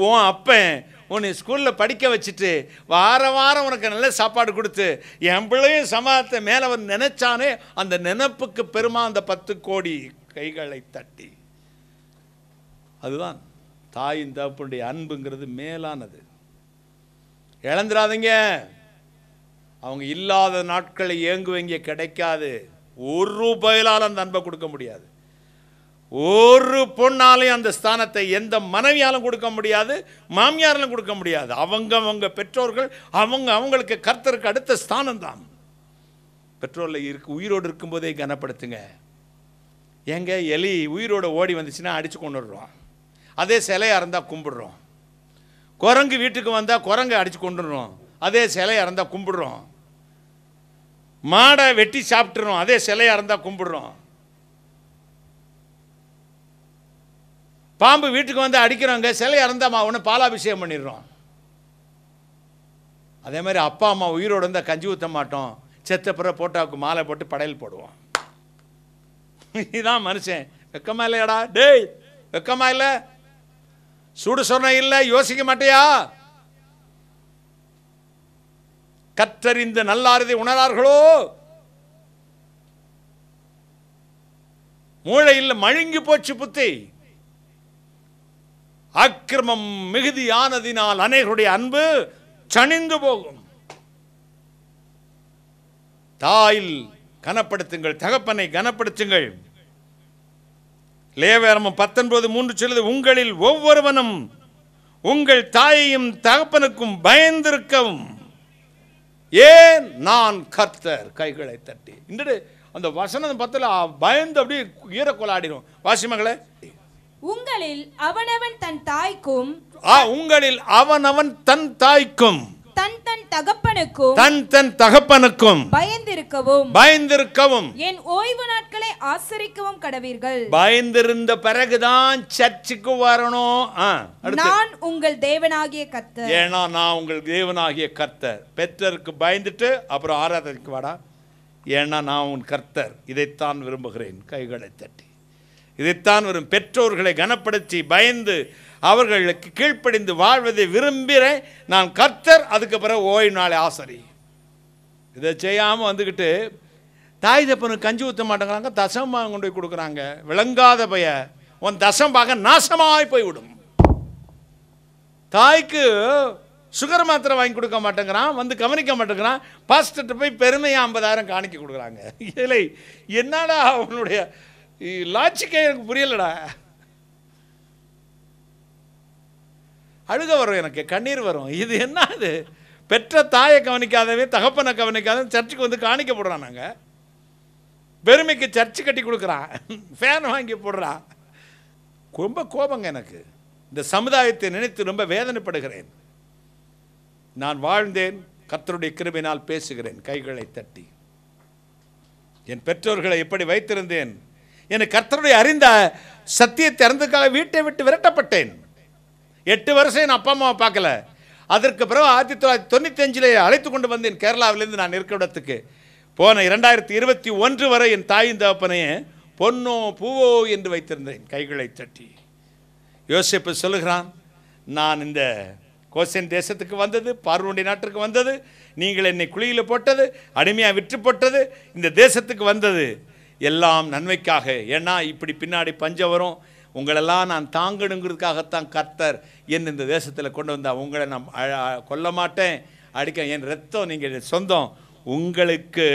[SPEAKER 2] உன் அப்பன் உன்னை ஸ்கூலில் படிக்க வச்சுட்டு வாரம் உனக்கு நல்ல சாப்பாடு கொடுத்து என் பிள்ளையும் சமாதத்தை மேலே அவன் நினைச்சானே, அந்த நினைப்புக்கு பெருமா அந்த 10 கோடி கைகளை தட்டி. அதுதான் தாயின் தகப்பனுடைய அன்புங்கிறது மேலானது. இழந்துடாதீங்க. அவங்க இல்லாத நாட்களை ஏங்குவங்க, கிடைக்காது. ஒரு ரூபாயிலால் அந்த அன்பை கொடுக்க முடியாது. ஒரு பொண்ணாலையும் அந்த ஸ்தானத்தை எந்த மனைவியாலும் கொடுக்க முடியாது, மாமியாராலும் கொடுக்க முடியாது. அவங்க பெற்றோர்கள் அவங்களுக்கு கர்த்தருக்கு அடுத்த ஸ்தானம் தான். பெற்றோரில் உயிரோடு இருக்கும்போதே கனப்படுத்துங்க. எங்க எலி உயிரோடு ஓடி வந்துச்சுன்னா அடித்து கொண்டுடுறோம், அதே சிலையாக இருந்தால் கும்பிடுறோம். குரங்கு வீட்டுக்கு வந்தால் குரங்கு அடித்து கொண்டுடுறோம், அதே சிலையாக இருந்தால் கும்பிடுறோம். மாடை வெட்டி சாப்பிட்டுறோம், அதே சிலையாக இருந்தால் கும்பிடுறோம். பாம்பு வீட்டுக்கு வந்து அடிக்கிறவங்க சிலையாக இருந்தால் ஒன்று பாலாபிஷேகம் பண்ணிடுறோம். அதே மாதிரி அப்பா அம்மா உயிரோடு இருந்தால் கஞ்சி ஊற்ற மாட்டோம், செத்த பிறகு போட்டாவுக்கு மாலை போட்டு படையல் போடுவோம். இதுதான் மனுஷன். வெக்கமா இல்லையாடா? டேய் வெக்கமா இல்லை? சூடு சொன்ன இல்லை, யோசிக்க மாட்டியா? கற்றறிந்த நல்லாரதை உணரார்களோ? மூளையில் மழுங்கி போச்சு புத்தி. அக்கிரமம் மிகுதியானதினால் அநேகருடைய அன்பு சணிந்து போகும். தாயில் கனப்படுத்துங்கள், தகப்பனை கனப்படுத்துங்கள். லேவியராகமம் 19:3 சொல்லுது, உங்களில் ஒவ்வொருவனும் உங்கள் தாயையும் தகப்பனுக்கும் பயந்திருக்கவும், ஏன் நான் கர்த்தர். கைகளை தட்டி இந்த அந்த வசனம் பத்தில் பயந்து அப்படியே ஈரக்கொலாடிடும். வாசிமங்களே,
[SPEAKER 3] உங்களில் அவனவன் தன் தாய்க்கும்
[SPEAKER 2] உங்களில் அவனவன் தன் தாய்க்கும்
[SPEAKER 3] தன் தன் தகப்பனுக்கும்
[SPEAKER 2] தன் தகப்பனுக்கும்
[SPEAKER 3] பயந்திருக்கவும் என் ஓய்வு நாட்களை ஆசரிக்கவும் கடவீர்கள்.
[SPEAKER 2] பயந்திருந்த பிறகுதான் சர்ச்சுக்கு வரணும்.
[SPEAKER 3] நான் உங்கள் தேவனாகிய கர்த்தர்.
[SPEAKER 2] ஏன்னா நான் உங்கள் தேவனாகிய கர்த்தர். பெற்றோருக்கு பயந்துட்டு அப்புறம் ஆராதனைக்கு வாடா, ஏன்னா நான் உன் கர்த்தர். இதைத்தான் விரும்புகிறேன். கைகளை தட்டி இதைத்தான் வரும். பெற்றோர்களை கனப்படுத்தி பயந்து அவர்களுக்கு கீழ்ப்படிந்து வாழ்வதை விரும்புகிறேன். நான் கர்த்தர். அதுக்கு பிறகு ஓய்வு நாளை ஆசரி. இதை செய்யாமல் வந்துக்கிட்டு தாய் தப்பனுக்கு கஞ்சி ஊற்ற மாட்டேங்கிறாங்க, தசமாக கொண்டு போய் கொடுக்குறாங்க. விளங்காத பைய, உன் தசம் பார்க்க நாசமாய் போய்விடும். தாய்க்கு சுகர் மாத்திரை வாங்கி கொடுக்க மாட்டேங்கிறான், வந்து கவனிக்க மாட்டேங்கிறான். பாஸ்டர்கிட்ட போய் பெருமையாக 50,000 காணிக்க கொடுக்குறாங்க. இல்லை, என்னடா அவனுடைய லாஜிக்கே எனக்கு புரியலடா. அழுக வரும், எனக்கு கண்ணீர் வரும். இது என்ன? அது பெற்ற தாயை கவனிக்காதவே தகப்பனை கவனிக்காத சர்ச்சுக்கு வந்து காணிக்க போடுறான். நாங்கள் பெருமைக்கு சர்ச்சு கட்டி கொடுக்குறான், ஃபேன் வாங்கி போடுறான். ரொம்ப கோபங்க எனக்கு. இந்த சமுதாயத்தை நினைத்து ரொம்ப வேதனைப்படுகிறேன். நான் வாழ்ந்தேன், கர்த்தருடைய கிருபையினால் பேசுகிறேன். கைகளை தட்டி என் பெற்றோர்களை எப்படி வைத்திருந்தேன். எனக்கு கர்த்தருடைய அறிந்த சத்தியத்தை அறிந்ததுக்காக வீட்டை விட்டு விரட்டப்பட்டேன். 8 வருஷம் என் அப்பா அம்மாவை பார்க்கல. அதற்கு பிறகு 1995 அழைத்து கொண்டு வந்தேன் கேரளாவிலேருந்து. நான் இருக்கிற இடத்துக்கு போன 2021 வரை என் தாயின் தகப்பனையே பொன்னோ பூவோ என்று வைத்திருந்தேன். கைகளை தட்டி யோசேப்பு சொல்லுகிறான், நான் இந்த கோசேன் தேசத்துக்கு வந்தது, பார்வோனுடைய நாட்டிற்கு வந்தது, நீங்கள் என்னை குழியில் போட்டது, அடிமையாக விற்று போட்டது, இந்த தேசத்துக்கு வந்தது எல்லாம் நன்மைக்காக. ஏன்னா இப்படி பின்னாடி பஞ்சம் வரும், உங்களெல்லாம் நான் தாங்கணுங்கிறதுக்காகத்தான் கர்த்தர் என் இந்த தேசத்தில் கொண்டு வந்தால். உங்களை நான் கொல்ல மாட்டேன், அடிக்க, என் ரத்தம் நீங்கள் சொந்தம், உங்களுக்கு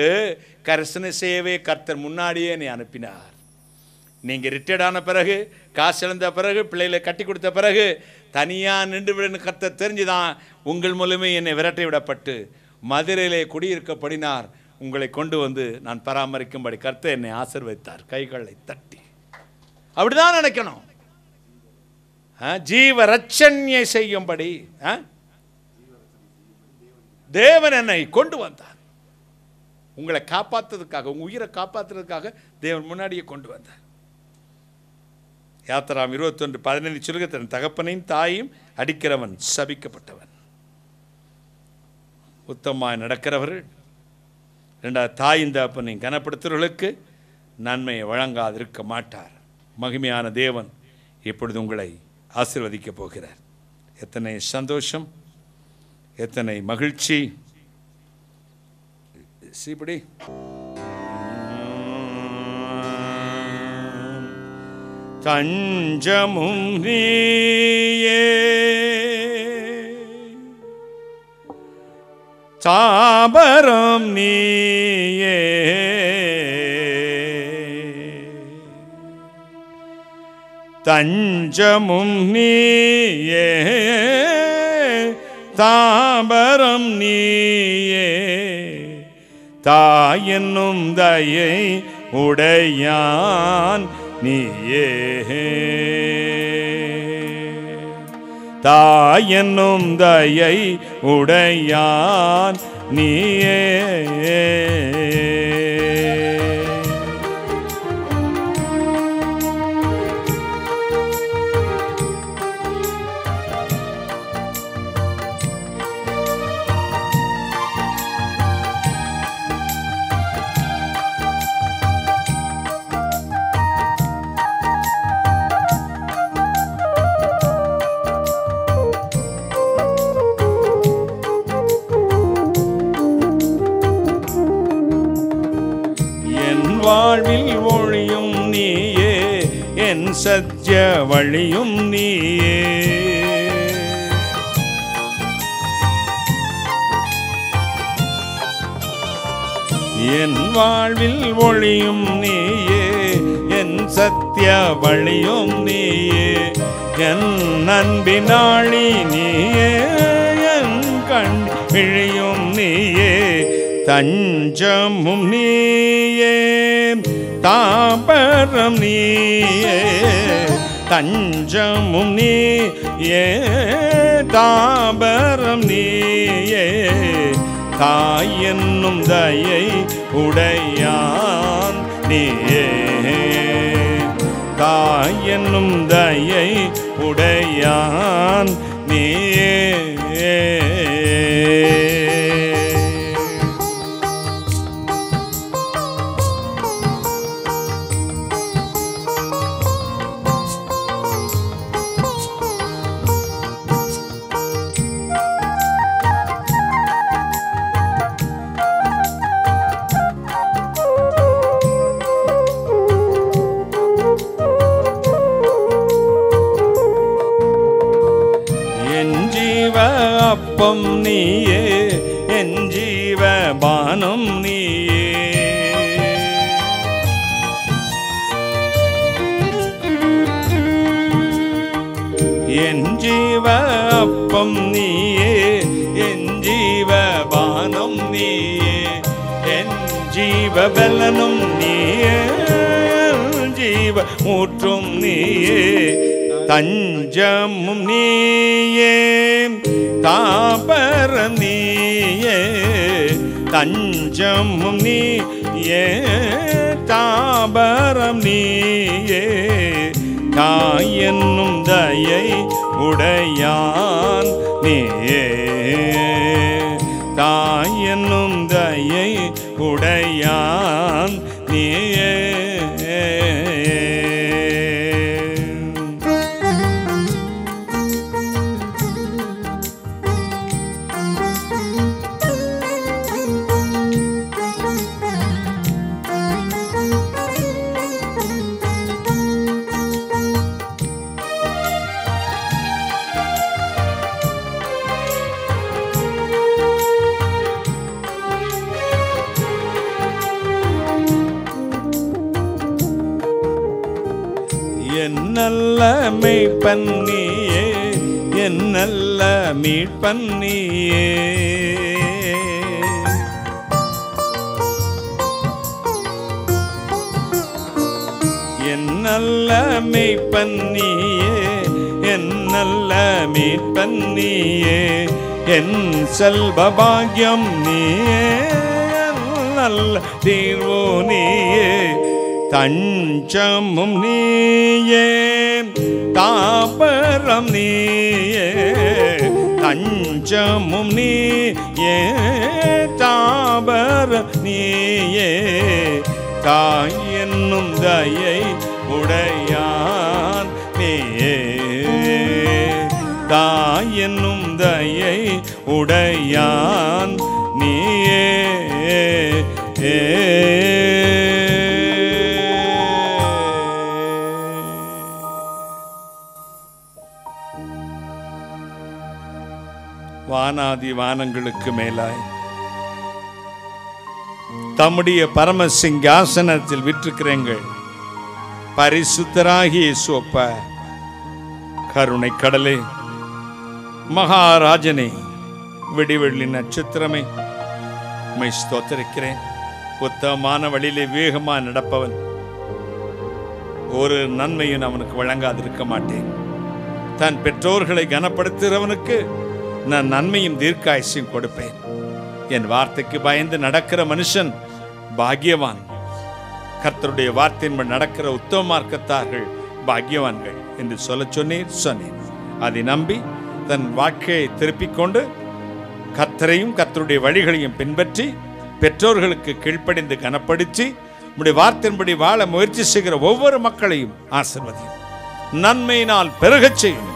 [SPEAKER 2] கரிசனை செய்யவே கர்த்தர் முன்னாடியே என்னை அனுப்பினார். நீங்கள் ரிட்டையர்டான பிறகு, காசு இழந்த பிறகு, பிள்ளைகளை கட்டி கொடுத்த பிறகு தனியாக நின்று விடன்னு கர்த்தர் தெரிஞ்சுதான் உங்கள் மூலமே என்னை விரட்டி விடப்பட்டு மதுரையிலே குடியிருக்கப்படினார். உங்களை கொண்டு வந்து நான் பராமரிக்கும்படி கர்த்தர் என்னை ஆசீர்வதித்தார். கைகளை தட்டி அப்படிதான் நினைக்கணும். ஜீவ ரட்சண்யை செய்யும்படி தேவன் என்னை கொண்டு வந்தார். உங்களை காப்பாற்றுறதுக்காக, உங்கள் உயிரை காப்பாற்றுறதுக்காக தேவன் முன்னாடியே கொண்டு வந்தார். யாத்திராம் 21:15 சொல்லுங்க, தன் தகப்பனையும் தாயும் அடிக்கிறவன் சபிக்கப்பட்டவன். உத்தமமாய் நடக்கிறவர்கள், 2 தாயின் தகப்பனையும் கனப்படுத்துகிறவர்களுக்கு நன்மையை வழங்காதிருக்க மாட்டார். மகிமையான தேவன் இப்பொழுது உங்களை ஆசீர்வதிக்கப் போகிறார். எத்தனை சந்தோஷம், எத்தனை மகிழ்ச்சி. இப்படி தஞ்சமும் நீயே, தாபரம் நீயே, தஞ்சமும் நீயே, தாபரம் நீயே, தாயென்னும் தயை உடையான் நீயே, தாயென்னும் தயை உடையான் நீயே. வாழ்வில் ஒளியும் நீயே, என் சத்திய வழியும் நீயே, என் வாழ்வில் ஒளியும் நீயே, என் சத்திய வழியும் நீயே, என் அன்பினாளி நீயே, என் கண் விழியும் நீயே, தஞ்சமும் நீயே, தாபரம் நீயே, தஞ்சமும் நீயே தாபரம் நீயே தாய் என்னும் தயை உடையான் நீயே தாய் என்னும் தயை உடையான் நீயே அப்பம் நீயே என் ஜீவ பானம் நீயே என் ஜீவ அப்பம் நீயே என் ஜீவ பானம் நீயே என் ஜீவ பலனும் நீயே ஜீவ ஊற்றும் நீயே தஞ்சமும் நீயே தாபரம் நீயே தஞ்சமும் நீயே தாபரம் நீயே தாய் என்னும் தயை உடையான் நீயே தாய் என்னும் தயை உடையான் நீயே நல்ல மீட்பன் நீயே என் நல்ல மீட்பன் நீயே என் நல்ல மீட்பன் நீயே என் நல்ல மீட்பன் நீயே என் செல்வ பாக்கியம் நீயே நல்ல தீர்வு நீயே தஞ்சமும் நீயே தாபரம் நீயே தஞ்சமும் நீயே தாபரம் நீயே தாய் என்னும் தயை உடையான் நீயே தாய் என்னும் தயை உடையான் நீயே வானாதி வானங்களுக்கு மேலாய் தம்முடைய பரம சிங்காசனத்தில் விற்றிருக்கிறீர்கள் பரிசுத்தராகிய இயேசுப்பா கருணை கடலே மகாராஜனே விடிவெள்ளி நட்சத்திரமே உம்மை ஸ்தோத்திரிக்கிறேன். உத்தமமான வழியிலே வேகமா நடப்பவன் ஒரு நன்மையும் அவனுக்கு வழங்காதிருக்க மாட்டேன். தன் பெற்றோர்களை கனப்படுத்துகிறவனுக்கு நான் நன்மையும் தீர்க்காயுசையும் கொடுப்பேன். என் வார்த்தைக்கு பயந்து நடக்கிற மனுஷன் பாக்கியவான். கர்த்தருடைய வார்த்தையின் நடக்கிற உத்தம மார்க்கத்தார்கள் பாக்கியவான்கள் என்று சொன்னேன். அதை நம்பி தன் வாழ்க்கையை திருப்பிக் கொண்டு கர்த்தரையும் கர்த்தருடைய வழிகளையும் பின்பற்றி பெற்றோர்களுக்கு கீழ்ப்படிந்து கனப்படுத்தி உம்முடைய வார்த்தையின்படி வாழ முயற்சி செய்கிற ஒவ்வொரு மக்களையும் ஆசீர்வதியும். நன்மையினால் பெருகச் செய்யும்.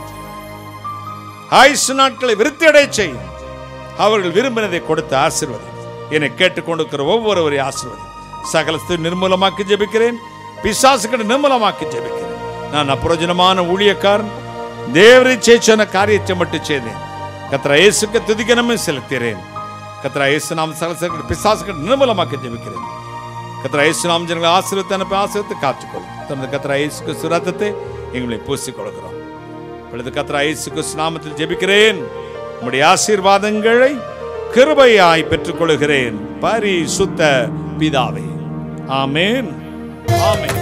[SPEAKER 2] ஆயுசு நாட்களை விருத்தியடை செய்யும். அவர்கள் விரும்பினதை கொடுத்து ஆசீர்வதி. என்னை கேட்டுக்கொண்டிருக்கிற ஒவ்வொருவரை ஆசீர்வதி. சகலத்தையும் நிர்மூலமாக்கி ஜெபிக்கிறேன். பிசாசுகளை நிர்மூலமாக்கி ஜெபிக்கிறேன். நான் அப்பிரயோஜனமான ஊழியக்காரன். தேவரை சொன்ன காரியத்தை மட்டும் செய்தேன். கர்த்தர் இயேசுக்கு துதிகனமே செலுத்துகிறேன். கர்த்தர் இயேசு நாம் சகல பிசாசுகளை நிர்மூலமாக்கி ஜெபிக்கிறேன். கர்த்தர் இயேசு நாம் ஜனங்களை ஆசீர்வதித்து அனுப்பி ஆசீர்வதித்து காத்துக்கொள்ளும். தனது கர்த்தர் இயேசுக்கு சுரத்தத்தை எங்களை பூசிக் கொடுக்கிறோம். இப்பொழுது கர்த்தர் இயேசுக்கு நாமத்தில் ஜெபிக்கிறேன். உம்முடைய ஆசீர்வாதங்களை கிருபையாய் பெற்றுக் கொள்கிறேன் பரிசுத்த பிதாவே. ஆமென். ஆமென்.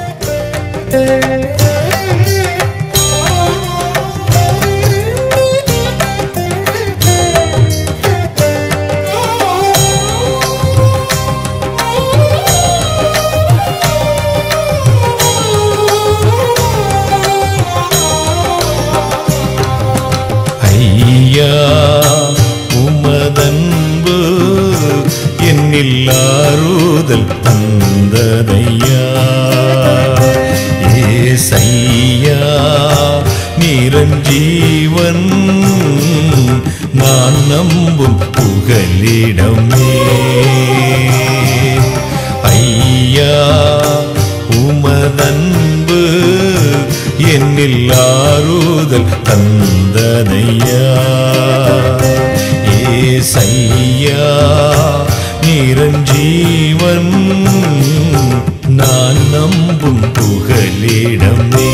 [SPEAKER 4] ஜீவன் நான் நம்பும் புகலிடமே. ஐயா உமதன்பு என்னில் ஆறுதல் தந்ததையா. ஏசையா நிரஞ்சீவன் நான் நம்பும் புகலிடமே.